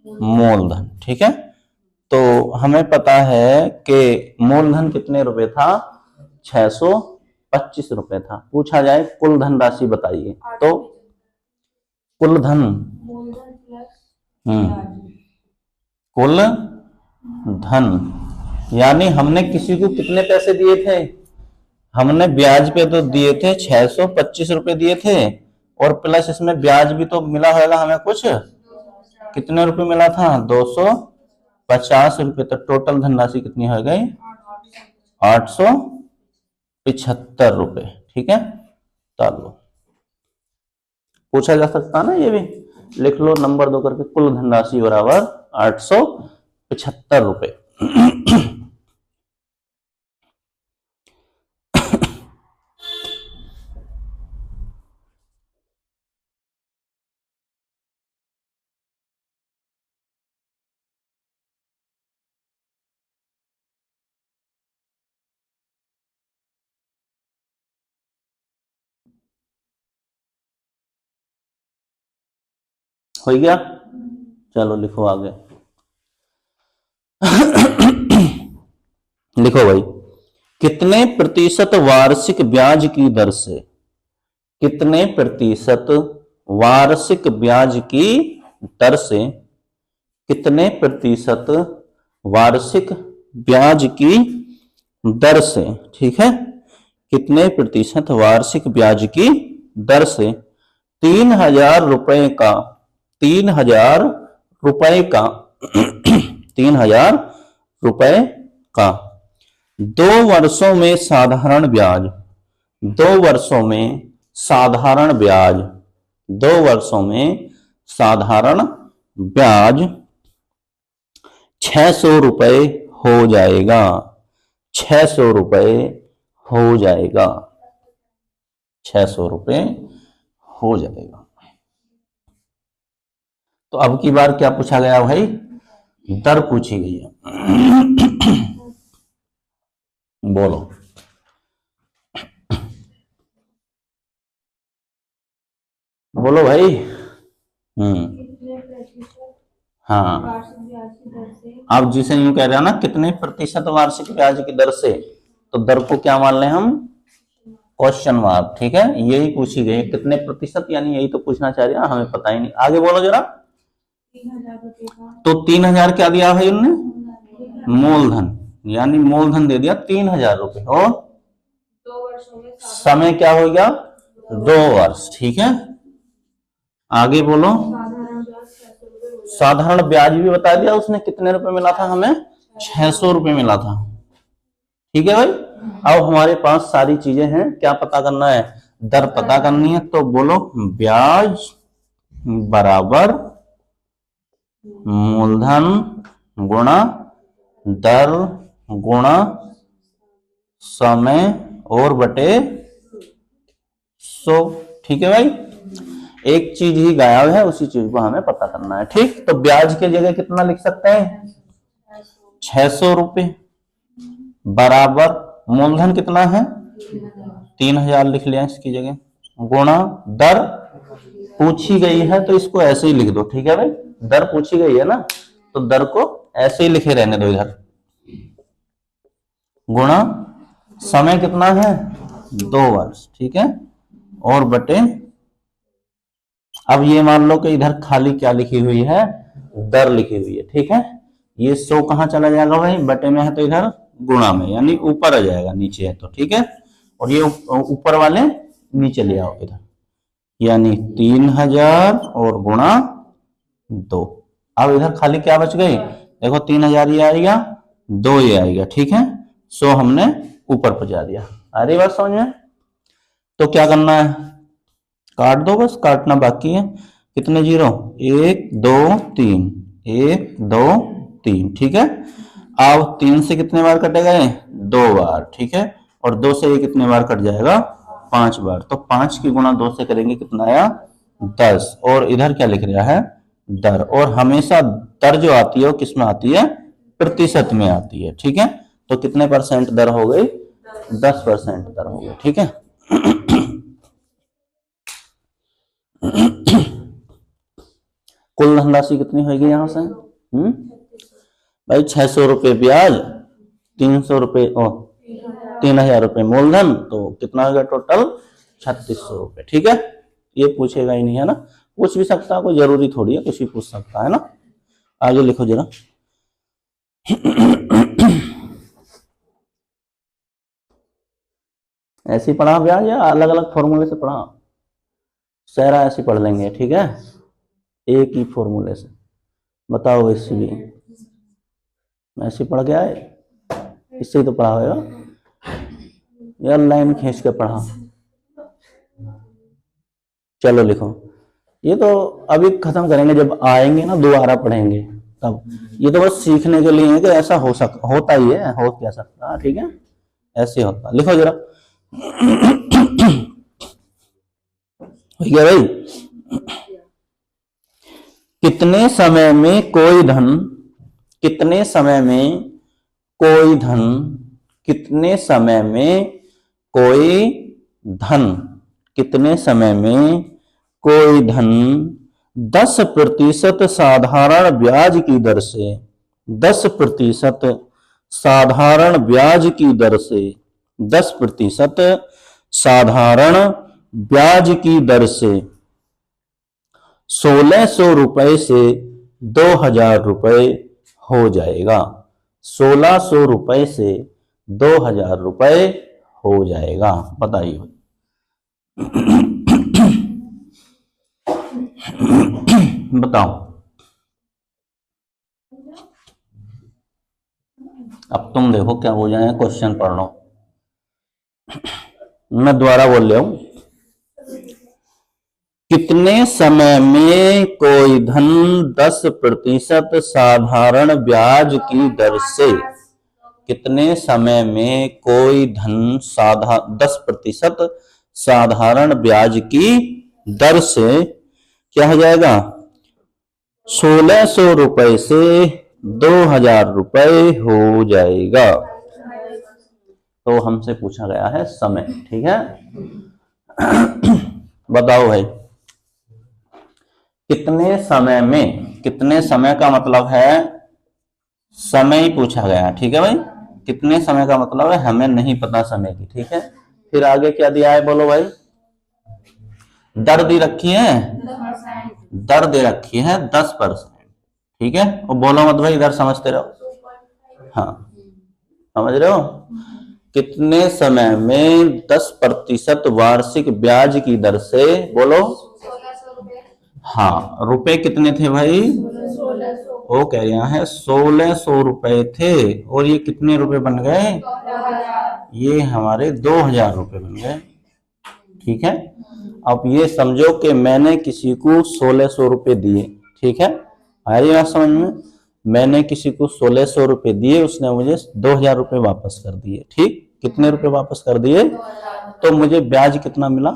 मूलधन, ठीक है। तो हमें पता है कि मूलधन कितने रुपए था, 625 रुपए था। पूछा जाए कुल धन राशि बताइए, तो कुल धन, कुल धन, यानी हमने किसी को कितने पैसे दिए थे, हमने ब्याज पे तो दिए थे 625 रुपए दिए थे, और प्लस इसमें ब्याज भी तो मिला होगा हमें कुछ, कितने रुपए मिला था, 250 रुपए। तो टोटल धनराशि कितनी हो गई, 875 रुपए, ठीक है। चलो पूछा जा सकता है ना ये भी, लिख लो नंबर 2 करके, कुल धनराशि बराबर 875 रुपए। हो गया, चलो लिखो आगे। लिखो भाई, कितने प्रतिशत वार्षिक ब्याज की दर से, कितने प्रतिशत वार्षिक ब्याज की दर से, कितने प्रतिशत वार्षिक ब्याज की दर से, ठीक है, कितने प्रतिशत वार्षिक ब्याज की दर से 3,000 रुपए का, 3,000 रुपए का 3,000 रुपए का 2 वर्षों में साधारण ब्याज, 2 वर्षों में साधारण ब्याज, 2 वर्षों में साधारण ब्याज 600 रुपए हो जाएगा, 600 रुपए हो जाएगा, 600 रुपए हो जाएगा। तो अब की बार क्या पूछा गया भाई, दर पूछी गई है। बोलो। बोलो भाई। हाँ, आप जिसे यूं कह रहे हो ना, कितने प्रतिशत वार्षिक ब्याज की दर से, तो दर को क्या मान लें हम, क्वेश्चन मार्क। ठीक है, यही पूछी गई है, कितने प्रतिशत, यानी यही तो पूछना चाह रहे हैं, हमें पता ही नहीं। आगे बोलो जरा। 3,000 क्या दिया भाई उन्होंने, मूलधन, यानी मूलधन दे दिया 3,000 रुपए, और समय क्या हो गया, 2 वर्ष। ठीक है, आगे बोलो। साधारण ब्याज भी बता दिया उसने, कितने रुपए मिला था हमें, 600 रुपए मिला था। ठीक है भाई, अब हमारे पास सारी चीजें हैं, क्या पता करना है, दर पता करनी है। तो बोलो, ब्याज बराबर मूलधन गुणा दर गुणा समय और बटे 100। ठीक है भाई, एक चीज ही गायब है, उसी चीज को हमें पता करना है। ठीक, तो ब्याज की जगह कितना लिख सकते हैं, 600 रुपए, बराबर मूलधन कितना है, 3,000 लिख लिया इसकी जगह, गुणा दर पूछी गई है तो इसको ऐसे ही लिख दो। ठीक है भाई, दर पूछी गई है ना, तो दर को ऐसे ही लिखे रहने दो इधर, गुणा समय कितना है, 2 वर्ष। ठीक है, और बटे, अब ये मान लो कि इधर खाली क्या लिखी हुई है, दर लिखी हुई है। ठीक है, ये 100 कहां चला जाएगा भाई, बटे में है तो इधर गुणा में, यानी ऊपर आ जाएगा, नीचे है तो। ठीक है, और ये ऊपर वाले नीचे ले आओ इधर, यानी 3,000 और गुणा 2। अब इधर खाली क्या बच गई, देखो 3,000 ये आएगा, 2 ये आएगा। ठीक है, 100 हमने ऊपर पहुंचा दिया। आ रही बात समझ में, तो क्या करना है, काट दो, बस काटना बाकी है। कितने जीरो, 1 2 3, 1 2 3। ठीक है, अब 3 से कितने बार कटेगा, 2 बार। ठीक है, और 2 से ये कितने बार कट जाएगा, 5 बार। तो 5 की गुणा 2 से करेंगे, कितना आया, 10। और इधर क्या लिख रहा है, दर। और हमेशा दर जो आती है वो किस में आती है, प्रतिशत में आती है। ठीक है, तो कितने परसेंट दर हो गई, 10% दर हो गई। ठीक है, कुल धनराशि कितनी होगी यहां से, भाई 600 रुपए ब्याज, 300 रुपए, 3,000 रुपए मूलधन, तो कितना हो गया टोटल, 3,600 रुपए। ठीक है, ये पूछेगा ही नहीं है ना, पूछ भी सकता है, कोई जरूरी थोड़ी है, कुछ भी पूछ सकता है ना। आगे लिखो जरा। ऐसे ही पढ़ा ब्याज या अलग अलग फॉर्मूले से पढ़ा, सारा ऐसे पढ़ लेंगे। ठीक है, एक ही फॉर्मूले से, बताओ इसलिए ऐसे पढ़ गया है, इससे ही तो पढ़ा होगा यार, लाइन खींच के पढ़ा। चलो लिखो, ये तो अभी खत्म करेंगे, जब आएंगे ना दोबारा पढ़ेंगे तब। ये तो बस सीखने के लिए है कि ऐसा होता ही है, हो क्या सकता। ठीक है, ऐसे होता। लिखो जरा। हो गया भाई, कितने समय में कोई धन, कितने समय में कोई धन, कितने समय में कोई धन, कितने समय में कोई धन 10% साधारण ब्याज की दर से, 10% साधारण ब्याज की दर से, 10% साधारण ब्याज की दर से 1,600 रुपए से 2,000 रुपए हो जाएगा। 1,600 रुपए से 2,000 रुपए हो जाएगा। बताइए। बताओ, अब तुम देखो क्या हो जाए, क्वेश्चन पढ़ लो, मैं दोबारा बोल रहा हूं। कितने समय में कोई धन 10% साधारण ब्याज की दर से, कितने समय में कोई धन 10% साधारण ब्याज की दर से क्या हो जाएगा, 1,600 रुपए से 2,000 रुपए हो जाएगा। तो हमसे पूछा गया है समय, ठीक है। बताओ भाई, कितने समय में, कितने समय का मतलब है समय ही पूछा गया है, ठीक है भाई। कितने समय का मतलब है हमें नहीं पता समय की, ठीक है। फिर आगे क्या दिया है बोलो भाई। दर दे रखी है, दर दे रखी है 10%, ठीक है। और बोलो मत भाई, इधर समझते रहो। हाँ, समझ रहे हो। कितने समय में 10% वार्षिक ब्याज की दर से, बोलो। हाँ, रुपए कितने थे भाई, वो कह रहा है 1,600 रुपए थे। और ये कितने रुपए बन गए, ये हमारे 2,000 रुपए बन गए, ठीक है। अब ये समझो कि मैंने किसी को 1,600 रुपए दिए, ठीक है। आ रही बात समझ में। मैंने किसी को 1,600 रुपए दिए, उसने मुझे 2,000 रुपए वापस कर दिए, ठीक। कितने रुपए वापस कर दिए, तो मुझे ब्याज कितना मिला।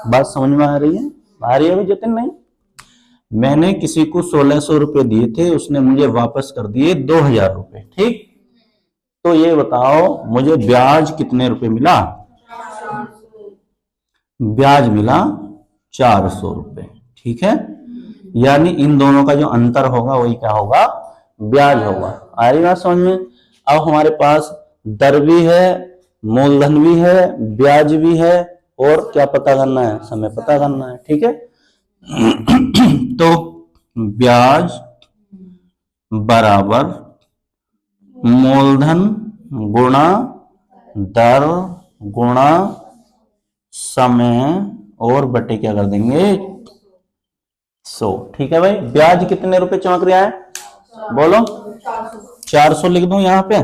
बात समझ में आ रही है, आ रही है भाई जतिन, नहीं। मैंने किसी को 1,600 रुपए दिए थे, उसने मुझे वापस कर दिए 2,000 रुपए, ठीक। तो ये बताओ मुझे ब्याज कितने रुपए मिला। ब्याज मिला 400 रुपए, ठीक है। यानी इन दोनों का जो अंतर होगा वही क्या होगा, ब्याज होगा। आ रही बात समझ में। अब हमारे पास दर भी है, मूलधन भी है, ब्याज भी है, और क्या पता करना है, समय पता करना है, ठीक है। तो ब्याज बराबर मूलधन गुणा दर गुणा समय, और बटे क्या कर देंगे 100, ठीक है भाई। ब्याज कितने रुपए चमक रहा है बोलो, 400 लिख दूं यहां पे,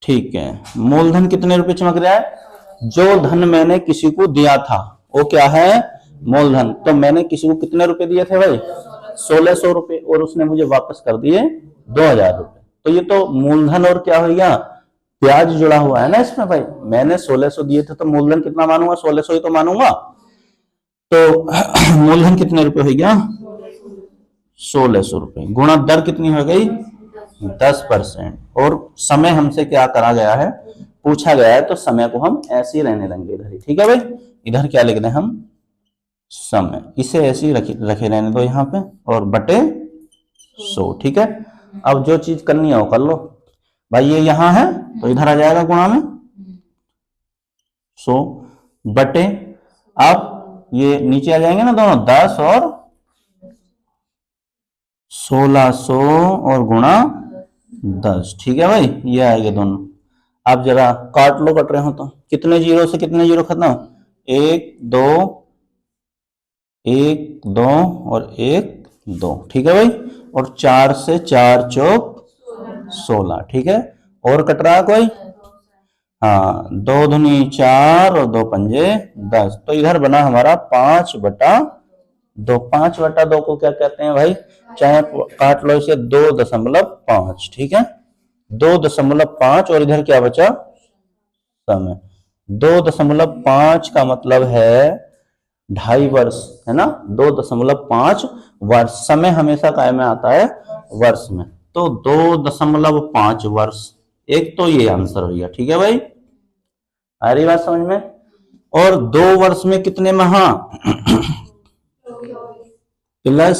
ठीक है। मूलधन कितने रुपए चमक रहा है, जो धन मैंने किसी को दिया था वो क्या है, मूलधन। तो मैंने किसी को कितने रुपए दिए थे भाई, 1,600 रुपए, और उसने मुझे वापस कर दिए 2,000 रुपए। तो ये तो मूलधन और क्या हो गया, ब्याज जुड़ा हुआ है ना इसमें भाई। मैंने 1,600 दिए थे तो मूलधन कितना मानूंगा, 1,600 ही तो मानूंगा। तो मूलधन कितने रुपए हो गया, 1,600 रुपए, गुणा दर कितनी हो गई 10%। और समय हमसे क्या करा गया है, पूछा गया है, तो समय को हम ऐसे ही रहने देंगे इधर ही, ठीक है भाई। इधर क्या लिख दें हम, समय, इसे ऐसे ही रखे रहने दो यहाँ पे, और बटे 100, ठीक है। अब जो चीज करनी है वो कर लो भाई। ये यहाँ है तो इधर आ जाएगा गुणा में 100 बटे, अब ये नीचे आ जाएंगे ना दोनों, 10 और 1,600 और गुणा 10, ठीक है भाई। ये आएंगे दोनों। आप जरा काट लो, कट रहे हो तो। कितने जीरो से कितने जीरो खत्म, एक दो, एक दो और एक दो, ठीक है भाई। और 4 से 4 चौक 16, ठीक है। और कट रहा है कोई, हाँ, 2 दूनी 4 और 2 पंजे 10। तो इधर बना हमारा 5/2। 5/2 को क्या कहते हैं भाई, चाहे काट लो इसे 2.5, ठीक है। 2.5, और इधर क्या बचा, समय। 2.5 का मतलब है 2.5 वर्ष, है ना। 2.5 वर्ष, समय हमेशा काय में आता है, वर्ष में। तो 2.5 वर्ष, एक तो ये आंसर हो गया, ठीक है भाई। आ रही बात समझ में। और 2 वर्ष में कितने माह, प्लस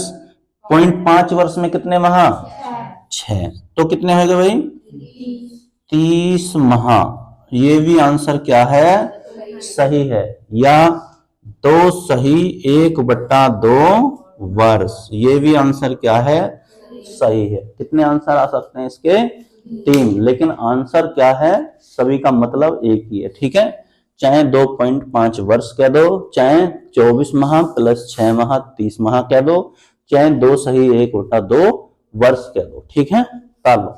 0.5 वर्ष में कितने माह, 6। तो कितने हो गए भाई, 30 माह। ये भी आंसर क्या है, सही है। या 2 सही 1/2 वर्ष, ये भी आंसर क्या है, सही है। कितने आंसर आ सकते हैं इसके, 3। लेकिन आंसर क्या है, सभी का मतलब एक ही है, ठीक है। चाहे 2.5 वर्ष कह दो, चाहे 24 माह प्लस 6 माह 30 माह कह दो, चाहे 2 सही 1/2 वर्ष कह दो, ठीक है। लो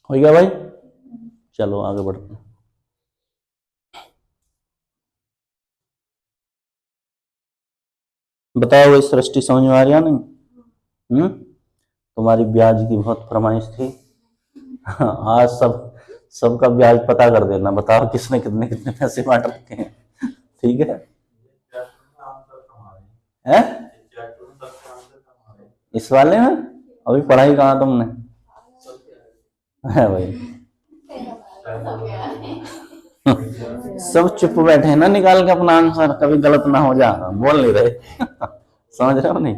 हो गया भाई, चलो आगे बढ़ते हैं। बताओ ये सृष्टि समझ में आ रही है नहीं? तुम्हारी ब्याज की बहुत फरमाइश थी। आज सबका ब्याज पता कर देना, बताओ किसने कितने कितने पैसे बांट रखे हैं। ठीक है? इस वाले में अभी पढ़ाई कहाँ तुमने है भाई? सब चुप बैठे हैं ना, निकाल के अपना आंसर, कभी गलत ना हो जा, बोल नहीं रहे। समझ रहे हो नहीं?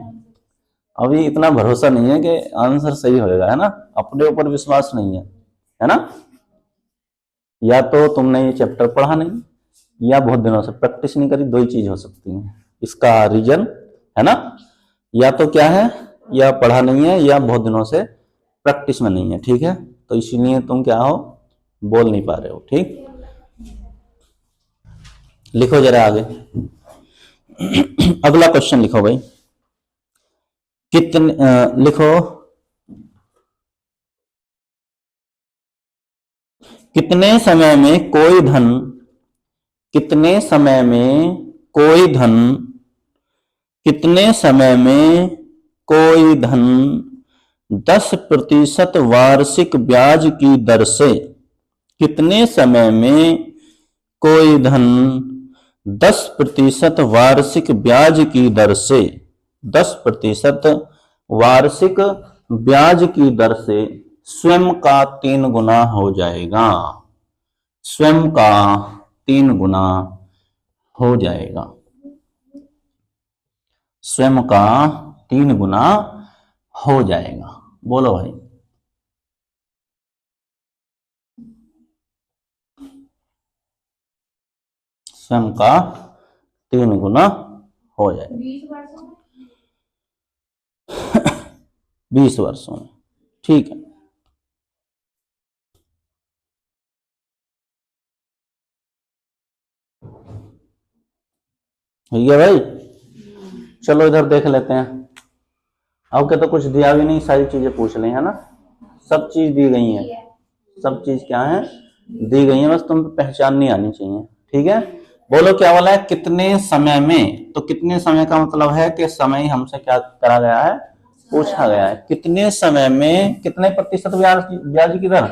अभी इतना भरोसा नहीं है कि आंसर सही होएगा, है ना? अपने ऊपर विश्वास नहीं है ना? या तो तुमने ये चैप्टर पढ़ा नहीं, या बहुत दिनों से प्रैक्टिस नहीं करी, दो ही चीज हो सकती है इसका रीजन, है ना? या तो क्या है, या पढ़ा नहीं है, या बहुत दिनों से प्रैक्टिस में नहीं है। ठीक है, तो इसीलिए तुम क्या हो, बोल नहीं पा रहे हो। ठीक, लिखो जरा आगे। अगला क्वेश्चन लिखो भाई। कितने लिखो, कितने समय में कोई धन, कितने समय में कोई धन, कितने समय में कोई धन 10% वार्षिक ब्याज की दर से, कितने समय में कोई धन 10% वार्षिक ब्याज की दर से, 10% वार्षिक ब्याज की दर से स्वयं का 3 गुना हो जाएगा, स्वयं का 3 गुना हो जाएगा, स्वयं का 3 गुना हो जाएगा। बोलो भाई। स्वयं का 3 गुना हो जाएगा 20 वर्षों में। ठीक है, ठीक है भाई। चलो इधर देख लेते हैं। अब के तो कुछ दिया भी नहीं, सारी चीजें पूछ ली है ना, सब चीज दी गई है, सब चीज क्या है, दी गई है, बस तुम पहचान नहीं आनी चाहिए। ठीक है, बोलो क्या बोला है, कितने समय में, तो कितने समय का मतलब है कि समय हमसे क्या करा गया है, पूछा गया है। कितने समय में कितने प्रतिशत ब्याज की दर,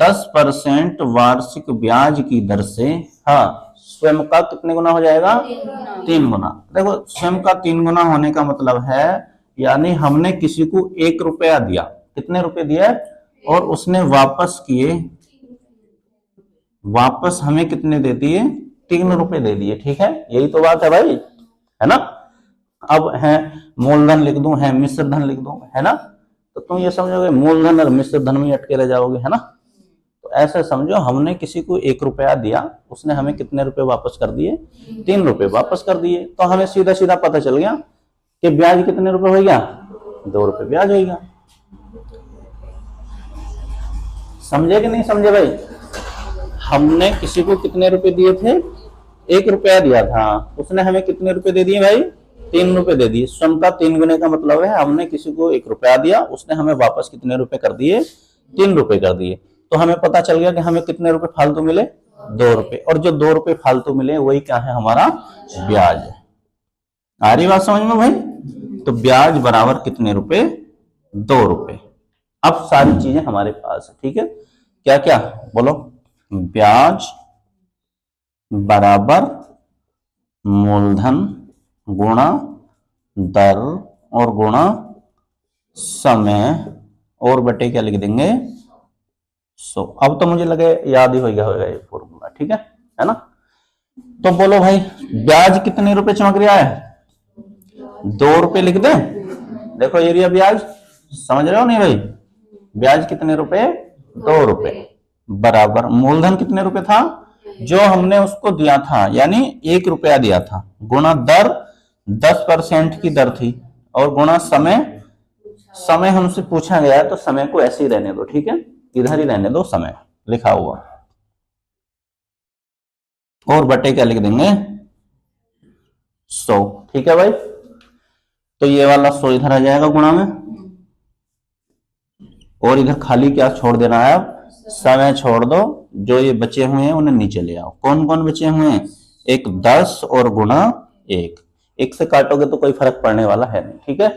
10% वार्षिक ब्याज की दर से, हाँ, स्वयं का कितने गुना हो जाएगा, 3 गुना। देखो स्वयं का 3 गुना होने का मतलब है, यानी हमने किसी को 1 रुपया दिया, कितने रुपए दिए, और उसने वापस किए, वापस हमें कितने दे दिए, 3 रुपए दे दिए। ठीक है, यही तो बात है भाई, है ना? अब है मूलधन लिख दूं, है मिश्र धन लिख दूं, है ना? तो तुम ये समझोगे मूलधन और मिश्र धन में अटके रह जाओगे, है ना? तो ऐसे समझो, हमने किसी को 1 रुपया दिया, उसने हमें कितने रुपए वापस कर दिए, 3 रुपए वापस कर दिए। तो हमें सीधा सीधा पता चल गया कि ब्याज कितने रुपए हो गया, 2 रुपए ब्याज हो गया। समझे कि नहीं समझे भाई? हमने किसी को कितने रुपए दिए थे, 1 रुपया दिया था, उसने हमें कितने रुपए दे दिए भाई, 3 रुपए दे दिए। स्वयं का 3 गुने का मतलब है हमने किसी को 1 रुपया दिया, उसने हमें वापस कितने रुपए कर दिए, 3 रुपए कर दिए। तो हमें पता चल गया कि हमें कितने रुपए फालतू मिले, 2 रुपए, और जो 2 रुपए फालतू मिले वही क्या है, हमारा ब्याज है। आ रही बात समझ में भाई? तो ब्याज बराबर कितने रुपए, 2 रुपए। अब सारी चीजें हमारे पास है। ठीक है, क्या क्या बोलो, ब्याज बराबर मूलधन गुणा दर और गुणा समय, और बटे क्या लिख देंगे, 100। अब तो मुझे लगे याद ही हो गया होगा ये फॉर्मूला। ठीक है ना? तो बोलो भाई, ब्याज कितने रुपए चमक रहा है, 2 रुपए लिख दे। देखो एरिया ब्याज, समझ रहे हो नहीं भाई? ब्याज कितने रुपए, 2 रुपए, बराबर मूलधन कितने रुपए था, जो हमने उसको दिया था, यानी 1 रुपया दिया था, गुणा दर 10% की दर थी, और गुणा समय, समय हमसे पूछा गया है तो समय को ऐसे ही रहने दो। ठीक है, इधर ही रहने दो समय लिखा हुआ, और बटे क्या लिख देंगे, 100। ठीक है भाई, तो ये वाला 100 इधर आ जाएगा गुणा में, और इधर खाली क्या छोड़ देना है, अब समय छोड़ दो, जो ये बचे हुए हैं उन्हें नीचे ले आओ। कौन कौन बचे हुए हैं, एक 10 और गुणा 1, एक से काटोगे तो कोई फर्क पड़ने वाला है नहीं, ठीक है।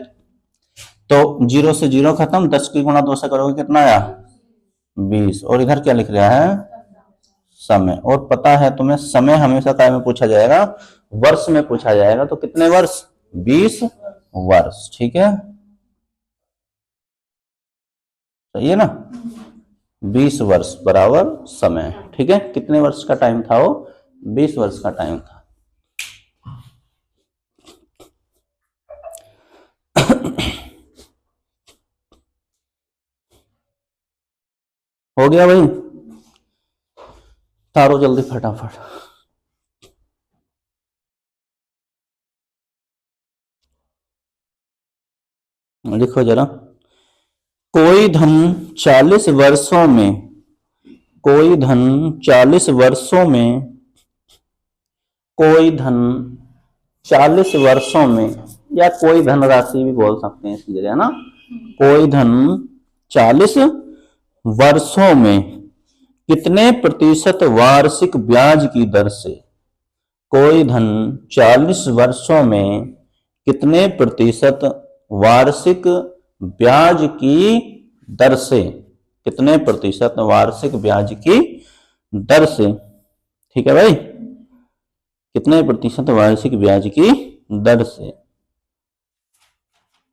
तो 0 से 0 खत्म, 10 की गुणा 2 से करोगे कितना आया 20। और इधर क्या लिख रहा है समय। और पता है तुम्हें समय हमेशा काय में पूछा जाएगा, वर्ष में पूछा जाएगा। तो कितने वर्ष 20 वर्ष, ठीक है, सही है ना। 20 वर्ष बराबर समय, ठीक है। कितने वर्ष का टाइम था वो 20 वर्ष का टाइम था। हो गया भाई, तारो जल्दी फटाफट। लिखो जरा, कोई धन 40 वर्षों में, कोई धन 40 वर्षों में, कोई धन 40 वर्षों में, या कोई धनराशि भी बोल सकते हैं इसकी जगह ना। कोई धन 40 वर्षों में कितने प्रतिशत वार्षिक ब्याज की दर से, कोई धन 40 वर्षों में कितने प्रतिशत वार्षिक ब्याज की दर से, कितने प्रतिशत वार्षिक ब्याज की दर से, ठीक है भाई, कितने प्रतिशत वार्षिक ब्याज की दर से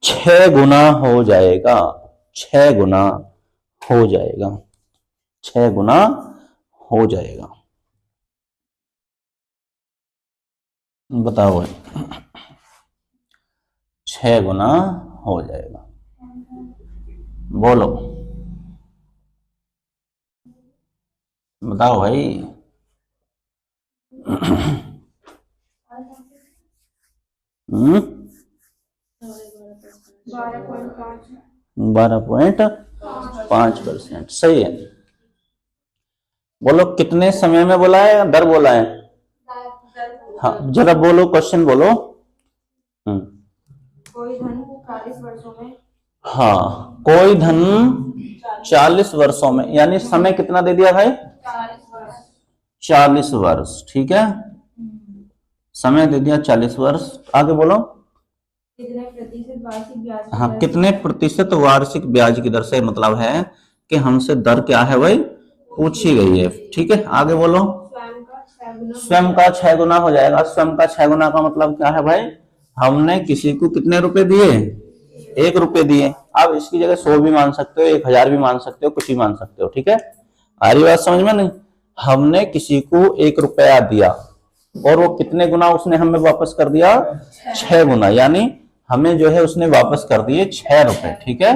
6 गुना हो जाएगा, 6 गुना हो जाएगा, 6 गुना हो जाएगा। बताओ भाई, 6 गुना हो जाएगा, बोलो बताओ भाई। 12.5%, सही है। बोलो कितने समय में बोला है, दर बोला है। हाँ जरा बोलो, क्वेश्चन बोलो। कोई धन 40 वर्षों में, हाँ कोई धन 40 वर्षों में, यानी समय कितना दे दिया भाई 40 वर्ष, ठीक है, समय दे दिया 40 वर्ष। आगे बोलो कितने प्रतिशत वार्षिक ब्याज की हाँ दर कितने प्रतिशत वार्षिक ब्याज की दर से, मतलब है कि हमसे दर क्या है भाई पूछी गई है, ठीक है। आगे बोलो स्वयं का 6 गुना हो जाएगा। स्वयं का 6 गुना का मतलब क्या है भाई, हमने किसी को कितने रुपए दिए 1 रुपए दिए। अब इसकी जगह 100 भी मान सकते हो, 1000 भी मान सकते हो, कुछ भी मान सकते हो, ठीक है। आ रही बात समझ में नहीं। हमने किसी को 1 रुपया दिया और वो कितने गुना उसने हमें वापस कर दिया 6 गुना, यानी हमें जो है उसने वापस कर दिए 6 रुपए, ठीक है।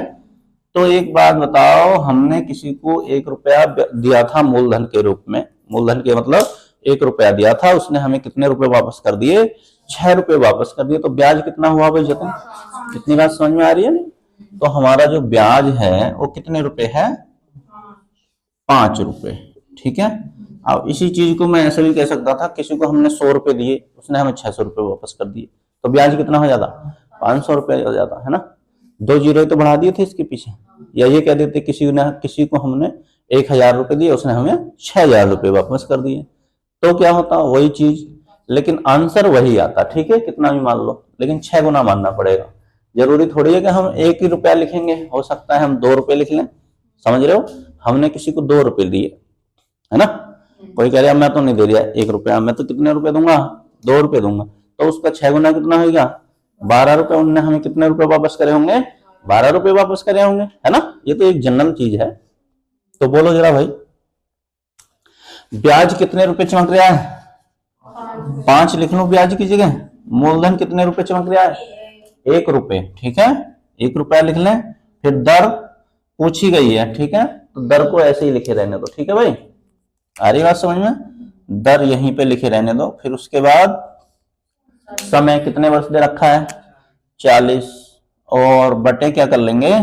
तो एक बात बताओ, हमने किसी को 1 रुपया दिया था मूलधन के रूप में, मूलधन के मतलब 1 रुपया दिया था, उसने हमें कितने रुपए वापस कर दिए 6 रुपए वापस कर दिए। तो ब्याज कितना हुआ भाई जतन, इतनी बात समझ में आ रही है नहीं। तो हमारा जो ब्याज है वो कितने रुपए है 5 रुपए, ठीक है। अब इसी चीज को मैं ऐसे भी कह सकता था, किसी को हमने 100 रुपए दिए, उसने हमें 600 रुपए वापस कर दिए, तो ब्याज कितना हो जाता 500 रुपए हो जाता है ना। 2 जीरो तो बढ़ा दिए थे इसके पीछे। या ये कह देते किसी को हमने 1000 रुपए दिए, उसने हमें 6000 रुपए वापस कर दिए, तो क्या होता वही चीज, लेकिन आंसर वही आता, ठीक है, कितना भी मान लो, लेकिन 6 गुना मानना पड़ेगा। जरूरी थोड़ी है कि हम 1 ही रुपया लिखेंगे, हो सकता है हम 2 रुपए लिख लें, समझ रहे हो। हमने किसी को 2 रुपए दिए है ना, कोई कह रहा मैं तो नहीं दे रहा 1 रुपया, मैं तो कितने रुपए दूंगा 2 रुपए दूंगा, तो उसका 6 गुना कितना होगा 12 रुपए। उनने हमें कितने रुपए वापस करे होंगे 12 रुपए वापस करे होंगे, है ना। ये तो एक जनरल चीज है। तो बोलो जरा भाई, ब्याज कितने रुपए चमक रहा है 5 लिख लो ब्याज की जगह। मूलधन कितने रुपए चमक रहा है 1 रुपए, ठीक है, 1 रुपया लिख लें। फिर दर पूछी गई है, ठीक है, तो दर को ऐसे ही लिखे रहने दो, ठीक है भाई। आ रही बात समझ में, दर यहीं पे लिखे रहने दो। फिर उसके बाद समय कितने वर्ष दे रखा है 40, और बटे क्या कर लेंगे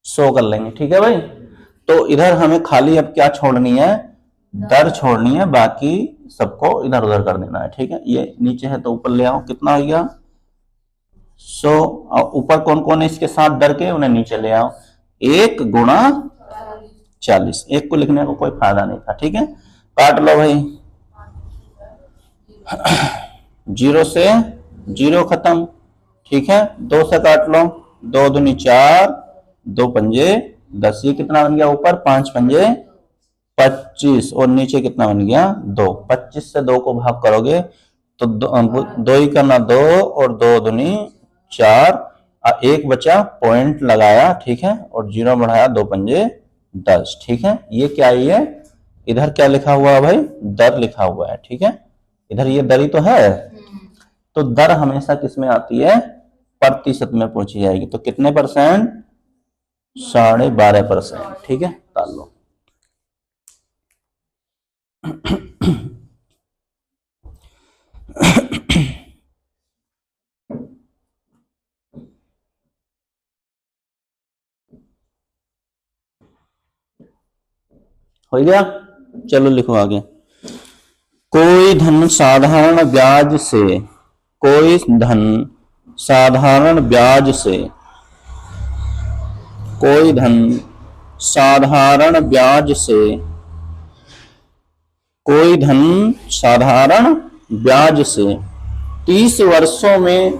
100 कर लेंगे, ठीक है भाई। तो इधर हमें खाली अब क्या छोड़नी है दर छोड़नी है, बाकी सबको इधर उधर कर देना है, ठीक है। ये नीचे है तो ऊपर ले आओ, कितना हो गया 100, और ऊपर कौन कौन है इसके साथ दर के, उन्हें नीचे ले आओ। 1 गुणा 40, 1 को लिखने को कोई फायदा नहीं था, ठीक है। काट लो भाई। जीरो से जीरो खत्म, ठीक है, 2 से काट लो, 2 दूनी 4, 2 पंजे 10, ये कितना बन गया ऊपर, 5 पंजे 25 और नीचे कितना बन गया 2। 25 से 2 को भाग करोगे तो दो ही करना 2 और 2 दूनी 4, एक बचा पॉइंट लगाया, ठीक है, और जीरो बढ़ाया, 2 पंजे 10, ठीक है। ये क्या है, ये इधर क्या लिखा हुआ है भाई, दर लिखा हुआ है, ठीक है, इधर ये दर ही तो है। तो दर हमेशा किस में आती है, प्रतिशत में पूछी जाएगी। तो कितने %, 12.5%, ठीक है, डाल लो। हो गया, चलो लिखो आगे। कोई धन साधारण ब्याज से, कोई धन साधारण ब्याज से, कोई धन साधारण ब्याज से, कोई धन साधारण ब्याज से 30 वर्षों में,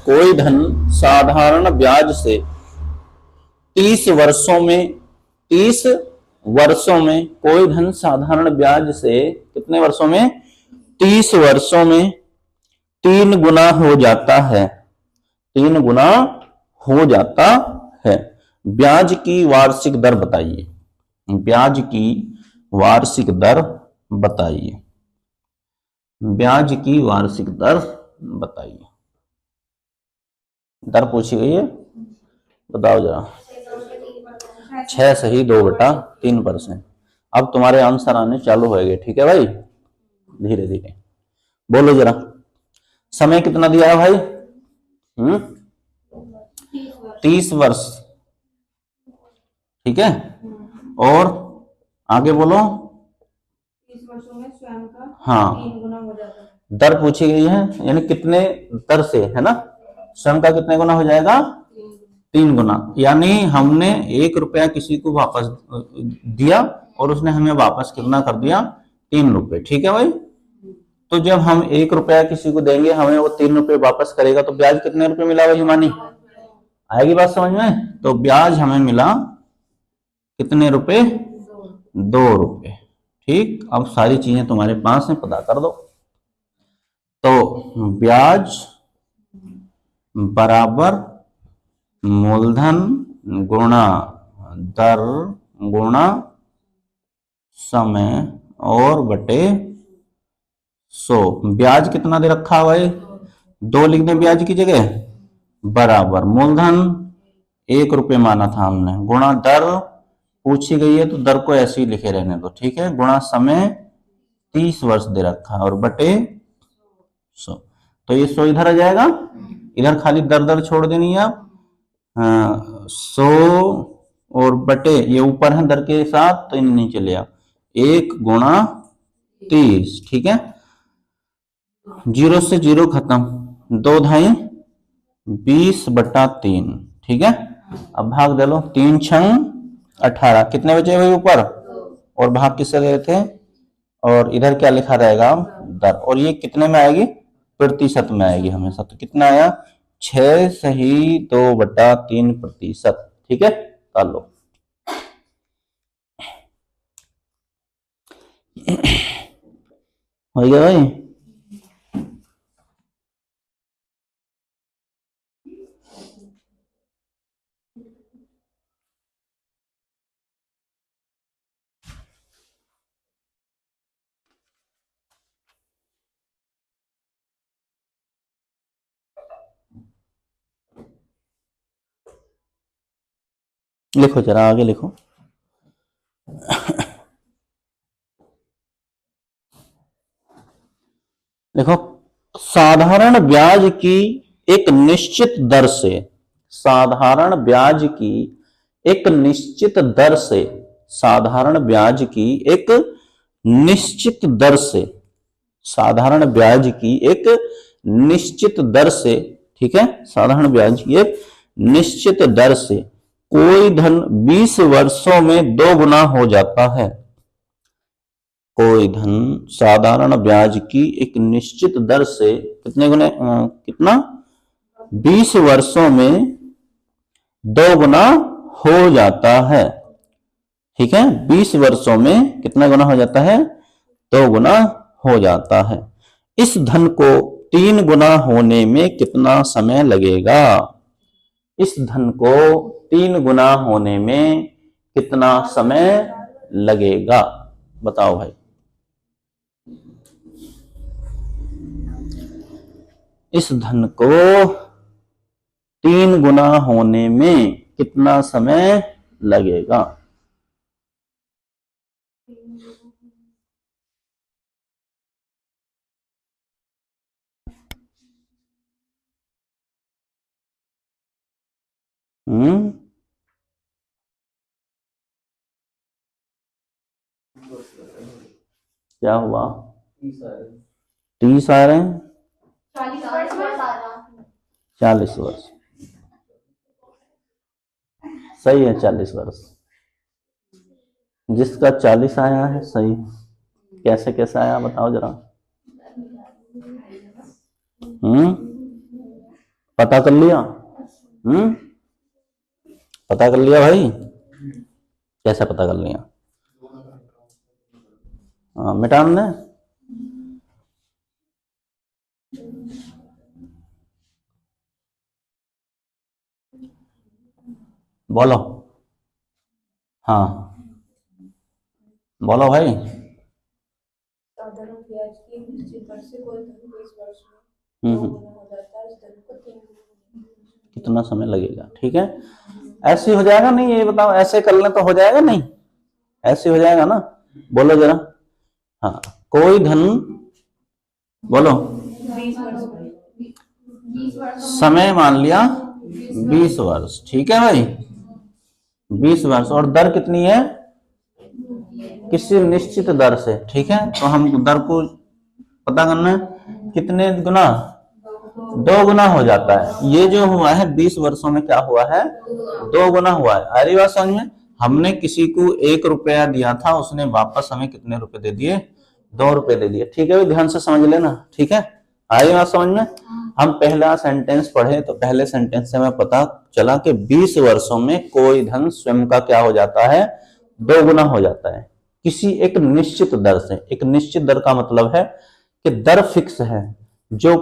कोई धन साधारण ब्याज से 30 वर्षों में, 30 वर्षों में, कोई धन साधारण ब्याज से कितने वर्षों में, 30 वर्षों में 3 गुना हो जाता है, 3 गुना हो जाता है। ब्याज की वार्षिक दर बताइए, ब्याज की वार्षिक दर बताइए, ब्याज की वार्षिक दर बताइए। दर पूछी गई है, बताओ जरा। 6 सही 2/3%। अब तुम्हारे आंसर आने चालू होंगे, ठीक है भाई, धीरे धीरे बोलो जरा। समय कितना दिया है भाई, 30 वर्ष, ठीक है, और आगे बोलो। 30 वर्षों में स्वयं का हाँ, 3 गुना हो जाता है। दर पूछी गई है, यानी कितने दर से, है ना, स्वयं का कितने गुना हो जाएगा, 3 गुना। यानी हमने 1 रुपया किसी को वापस दिया और उसने हमें वापस कितना कर दिया, 3 रुपए, ठीक है भाई। तो जब हम 1 रुपया किसी को देंगे, हमें वो 3 रुपए वापस करेगा, तो ब्याज कितने रुपए मिला भाई हिमानी, आएगी बात समझ में। तो ब्याज हमें मिला कितने रुपए, 2 रुपए, ठीक। अब सारी चीजें तुम्हारे पास है, पता कर दो। तो ब्याज बराबर मूलधन गुणा दर गुणा समय और बटे 100। ब्याज कितना दे रखा है भाई, 2 लिख दें ब्याज की जगह, बराबर मूलधन 1 रुपये माना था हमने, गुणा दर पूछी गई है तो दर को ऐसे ही लिखे रहने दो, ठीक है, गुणा समय 30 वर्ष दे रखा है और बटे 100। तो ये 100 इधर आ जाएगा, इधर खाली दर दर छोड़ देनी है आप, 100 और बटे ये ऊपर है दर के साथ, तो इन नीचे ले आओ, 1 गुणा 30, ठीक है, 0 से 0 खत्म, 2 धाई 20/3, ठीक है। अब भाग दे लो, 3 छंग 18, कितने बचे हुए ऊपर, और भाग किससे दे रहे थे, और इधर क्या लिखा रहेगा, दर, और ये कितने में आएगी, प्रतिशत में आएगी हमेशा। तो कितना आया, 6 सही 2/3%, ठीक है, कर लो। हो गया भाई। लिखो जरा आगे लिखो। देखो, साधारण ब्याज की एक निश्चित दर से, साधारण ब्याज की एक निश्चित दर से, साधारण ब्याज की एक निश्चित दर से, साधारण ब्याज की एक निश्चित दर से, ठीक है, साधारण ब्याज की एक निश्चित दर से कोई धन 20 वर्षों में 2 गुना हो जाता है, कोई धन साधारण ब्याज की एक निश्चित दर से कितने गुने कितना 20 वर्षों में 2 गुना हो जाता है। ठीक है, 20 वर्षों में कितना गुना हो जाता है? 2 गुना हो जाता है। इस धन को 3 गुना होने में कितना समय लगेगा? इस धन को 3 गुना होने में कितना समय लगेगा? बताओ भाई। इस धन को 3 गुना होने में कितना समय लगेगा? क्या हुआ? 30 आ रहे हैं? 40 वर्ष सही है। 40 वर्ष जिसका 40 आया है सही। कैसे कैसे आया बताओ जरा। पता कर लिया? पता कर लिया भाई? कैसे पता कर लिया? मिटान ने बोलो। हाँ बोलो भाई। साधारण ब्याज की निश्चित दर से कोई धन 20 वर्ष में 2 गुना हो जाता है। इस धन को 3 गुना कितना समय लगेगा? ठीक है, ऐसे हो जाएगा नहीं? ये बताओ, ऐसे कर लें तो हो जाएगा नहीं? ऐसे हो जाएगा ना? बोलो जरा। हाँ, कोई धन बोलो। 20 वर्ष समय मान लिया 20 वर्ष। ठीक है भाई, 20 वर्ष और दर कितनी है? किसी निश्चित दर से। ठीक है, तो हम दर को पता करना है कितने गुना? 2 गुना हो जाता है। ये जो हुआ है 20 वर्षों में क्या हुआ है? 2 गुना हुआ है। आ रही बात समझ में? हमने किसी को 1 रुपया दिया था, उसने वापस हमें कितने रुपए दे दिए? 2 रुपए दे दिए। ठीक है, ध्यान से समझ लेना। ठीक है, आ रही बात समझ में? हम पहला सेंटेंस पढ़े तो पहले सेंटेंस से हमें पता चला कि 20 वर्षों में कोई धन स्वयं का क्या हो जाता है? 2 गुना हो जाता है किसी एक निश्चित दर से। एक निश्चित दर का मतलब है कि दर फिक्स है, जो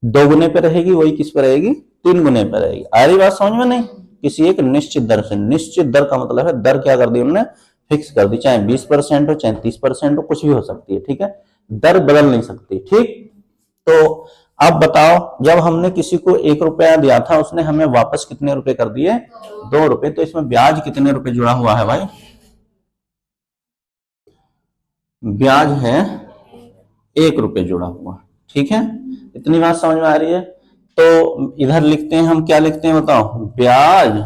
2 गुने पे रहेगी वही किस पे रहेगी? 3 गुने पे रहेगी। आ रही बात समझ में? नहीं, किसी एक निश्चित दर से। निश्चित दर का मतलब है दर क्या कर दी उन्होंने? फिक्स कर दी, चाहे 20% हो, चाहे 30% हो, कुछ भी हो सकती है। ठीक है, दर बदल नहीं सकती। ठीक, तो अब बताओ, जब हमने किसी को 1 रुपया दिया था, उसने हमें वापस कितने रुपए कर दिए? 2 रुपए। तो इसमें ब्याज कितने रुपए जुड़ा हुआ है भाई? ब्याज है 1 रुपए जुड़ा हुआ। ठीक है, इतनी बात समझ में आ रही है? तो इधर लिखते हैं हम, क्या लिखते हैं बताओ? ब्याज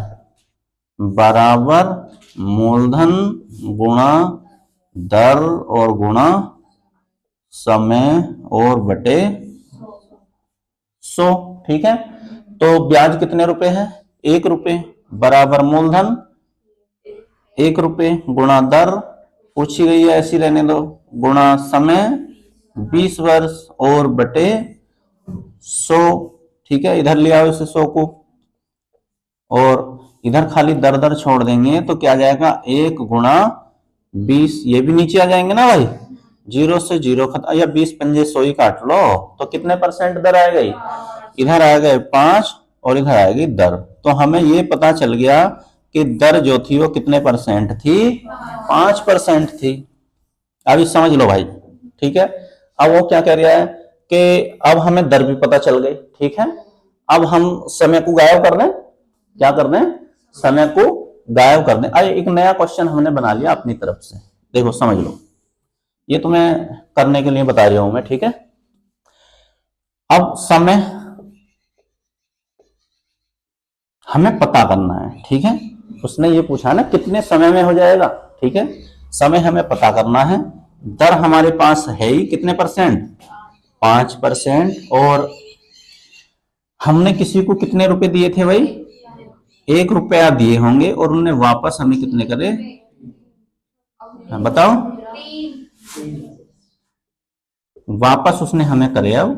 बराबर मूलधन गुणा दर और गुणा समय और बटे 100। ठीक है, तो ब्याज कितने रुपए है? 1 रुपए बराबर मूलधन 1 रुपए गुणा दर पूछी गई है, ऐसी रहने दो, गुणा समय 20 वर्ष और बटे 100। ठीक है, इधर ले आओ इसे 100 को, और इधर खाली दर दर छोड़ देंगे तो क्या जाएगा? 1 गुणा 20। ये भी नीचे आ जाएंगे ना भाई, 0 से 0 खत्म, या 20 पंजे 100 ही काट लो, तो कितने % दर आ गई? इधर आ गए 5 और इधर आएगी दर। तो हमें ये पता चल गया कि दर जो थी वो कितने % थी? 5% थी। अभी समझ लो भाई। ठीक है, अब वो क्या कह रहा है कि अब हमें दर भी पता चल गई। ठीक है, अब हम समय को गायब कर दें। क्या कर दें? समय को गायब कर दें। अरे एक नया क्वेश्चन हमने बना लिया अपनी तरफ से, देखो समझ लो, ये तुम्हें करने के लिए बता रहा हूं मैं। ठीक है, अब समय हमें पता करना है। ठीक है, उसने ये पूछा ना कितने समय में हो जाएगा। ठीक है, समय हमें पता करना है। दर हमारे पास है ही कितने %? 5%। और हमने किसी को कितने रुपए दिए थे भाई? 1 रुपया दिए होंगे, और उन्होंने वापस हमें कितने करे? हाँ, बताओ। वापस उसने हमें करे अब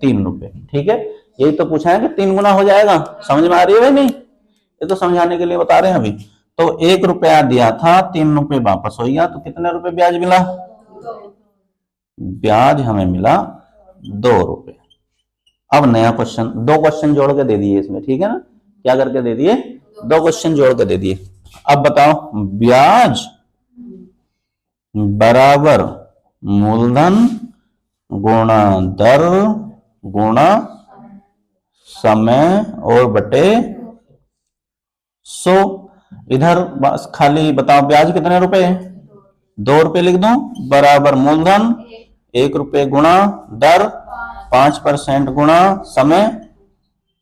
3 रुपए। ठीक है, यही तो पूछा है कि 3 गुना हो जाएगा। समझ में आ रही है भाई? नहीं, ये तो समझाने के लिए बता रहे हैं अभी। तो 1 रुपया दिया था, 3 रुपए वापस हो गया, तो कितने रुपए ब्याज मिला? ब्याज हमें मिला 2 रुपए। अब नया क्वेश्चन, 2 क्वेश्चन जोड़ के दे दिए इसमें, ठीक है ना? क्या करके दे दिए? 2 क्वेश्चन जोड़ के दे दिए। अब बताओ, ब्याज बराबर मूलधन गुणा दर गुणा समय और बटे 100। इधर बस खाली बताओ ब्याज कितने रुपए है? 2 रुपए लिख दो, बराबर मूलधन 1 रुपए गुणा दर 5% गुणा समय।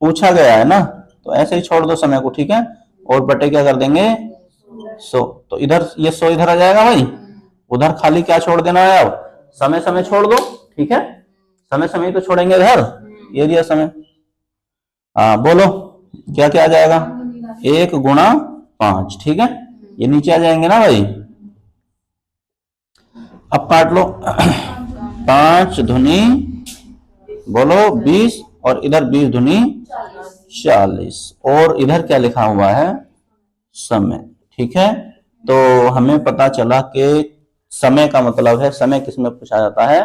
पूछा गया है ना, तो ऐसे ही छोड़ दो समय को, ठीक है? और बटे क्या कर देंगे? 100। तो इधर ये 100 इधर आ जाएगा भाई, उधर खाली क्या छोड़ देना है? अब समय समय छोड़ दो, ठीक है? समय समय तो छोड़ेंगे इधर, ये दिया समय। बोलो क्या क्या आ जाएगा? 1 गुणा 5, ठीक है? ये नीचे आ जाएंगे ना भाई। अब काट लो। 5 धुनी बोलो 20, और इधर 20 धुनी 40, और इधर क्या लिखा हुआ है? समय। ठीक है, तो हमें पता चला कि समय का मतलब है, समय किसमें पूछा जाता है?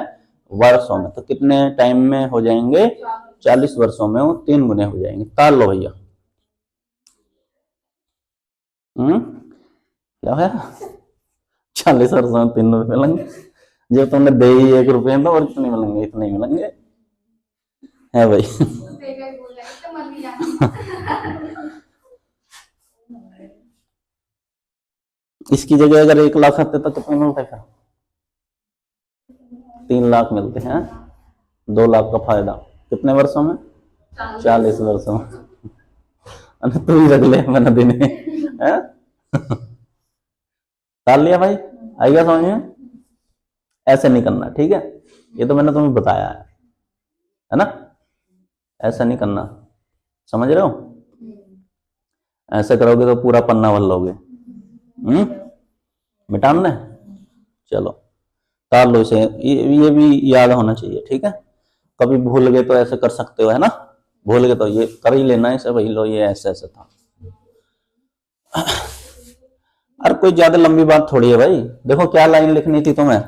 वर्षों में। तो कितने टाइम में हो जाएंगे? 40 वर्षों में वो 3 गुने हो जाएंगे। ताल लो भैया। क्या है? 40 वर्षों में 3 रुपए मिलेंगे। जो तुमने दे ही 1 रुपए तो और कितने मिलेंगे? इतने ही मिलेंगे, है भाई। इसकी जगह अगर 1 लाख आते तो कितने मिलते? फिर 3 लाख मिलते हैं। 2 लाख का फायदा कितने वर्षों में? 40 वर्षों में। तू ही रख ले, मैंने देने डाल लिया भाई। आएगा समझ में? ऐसे नहीं करना, ठीक है? ये तो मैंने तुम्हें बताया है ना? ऐसा नहीं करना, समझ रहे हो? ऐसे करोगे तो पूरा पन्ना भर लोगे। मिटान ने, चलो तार लो इसे। ये भी याद होना चाहिए, ठीक है? कभी भूल गए तो ऐसे कर सकते हो, है ना? भूल गए तो ये कर ही लेना इसे, भाई लो ये ऐसे ऐसे था। अरे कोई ज्यादा लंबी बात थोड़ी है भाई। देखो क्या लाइन लिखनी थी तुम्हें?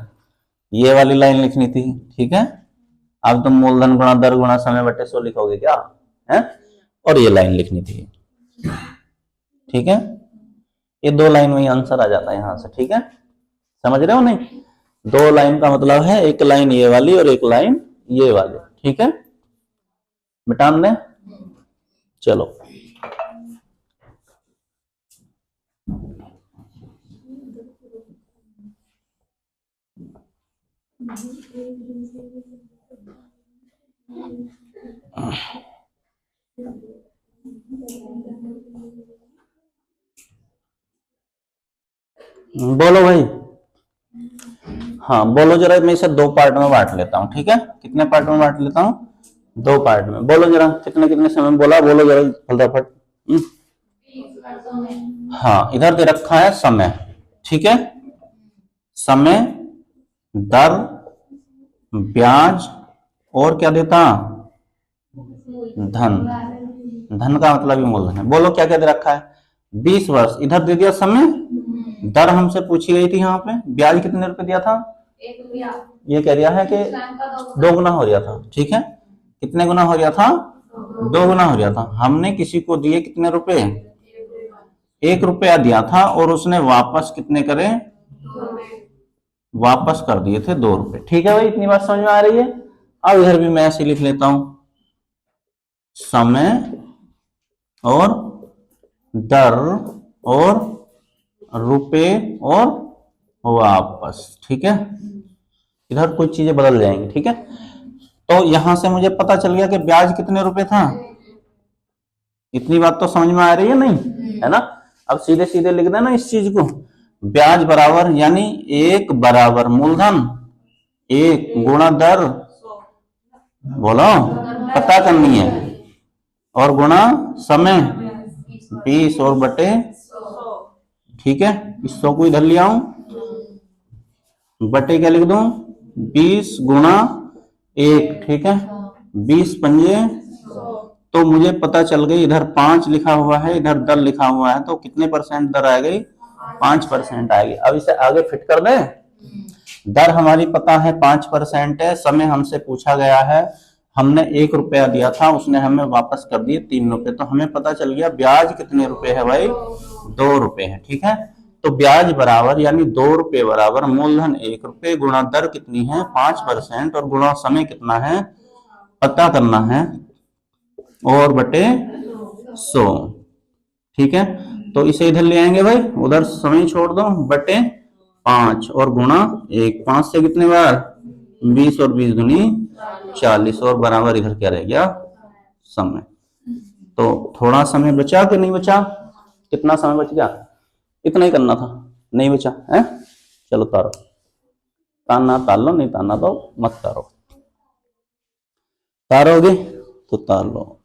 ये वाली लाइन लिखनी थी, ठीक है? अब तुम मूलधन गुणा दर गुणा समय बटे 100 लिखोगे क्या है? और ये लाइन लिखनी थी, ठीक है? ये 2 लाइन में ही आंसर आ जाता है यहां से, ठीक है? समझ रहे हो नहीं? 2 लाइन का मतलब है, एक लाइन ये वाली और एक लाइन ये वाली, ठीक है? मिटान दें, चलो। बोलो भाई। हाँ बोलो जरा, मैं इसे 2 पार्ट में बांट लेता हूँ, ठीक है? कितने पार्ट में बांट लेता हूँ? 2 पार्ट में। बोलो जरा कितने कितने समय बोला, बोलो जरा फटाफट। हाँ इधर दे रखा है समय, ठीक है? समय, दर, ब्याज, और क्या देता? धन। धन का मतलब ही मूलधन है। बोलो क्या क्या दे रखा है? 20 वर्ष। इधर दे दिया समय, दर हमसे पूछी गई थी यहाँ पे, ब्याज कितने रुपए दिया था? 1 रुपया। ये कह रहा है कि 2 गुना हो रहा था, ठीक है? कितने गुना हो रहा था? 2 गुना हो रहा था। हमने किसी को दिए कितने रुपए? 1 रुपया दिया था, और उसने वापस कितने करे? वापस कर दिए थे 2 रुपए, ठीक है भाई? इतनी बात समझ में आ रही है? अब इधर भी मैं ऐसे लिख लेता हूं, समय और दर और रुपए और वापस, ठीक है? इधर कुछ चीजें बदल जाएंगी, ठीक है? तो यहां से मुझे पता चल गया कि ब्याज कितने रुपए था। इतनी बात तो समझ में आ रही है नहीं? है ना? अब सीधे सीधे लिख देना इस चीज को, ब्याज बराबर, यानी 1 बराबर मूलधन 1 गुणा दर, बोलो पता करनी है, और गुणा समय 20 और बटे, ठीक है? इस 100 को इधर ले आऊं, बटे क्या लिख दूं 20 गुणा 1, ठीक है 20 पंजे, तो मुझे पता चल गई इधर 5 लिखा हुआ है इधर दर लिखा हुआ है, तो कितने परसेंट दर आ गई 5% आएगी। अब इसे आगे फिट कर दें। दर हमारी पता है 5% है, समय हमसे पूछा गया है, हमने 1 रुपया दिया था, उसने हमें वापस कर दिए 3 रुपए, तो हमें पता चल गया ब्याज कितने रुपए है भाई 2 रुपए है, ठीक है। तो ब्याज बराबर यानी 2 रुपए बराबर मूलधन 1 रुपए गुणा दर कितनी है 5% और गुणा समय कितना है पता करना है और बटे 100, ठीक है। तो इसे इधर ले आएंगे भाई, उधर समय छोड़ दो, बटे 5 और गुणा 1, 5 से कितने बार 20 और 20 दूनी 40 और बराबर इधर क्या रह गया समय। तो थोड़ा समय बचा कि नहीं बचा, कितना समय बच गया, इतना ही करना था, नहीं बचा है। चलो तारो, तारना तार लो, नहीं तारना तो मत तारो, तारोगे तो तार लो।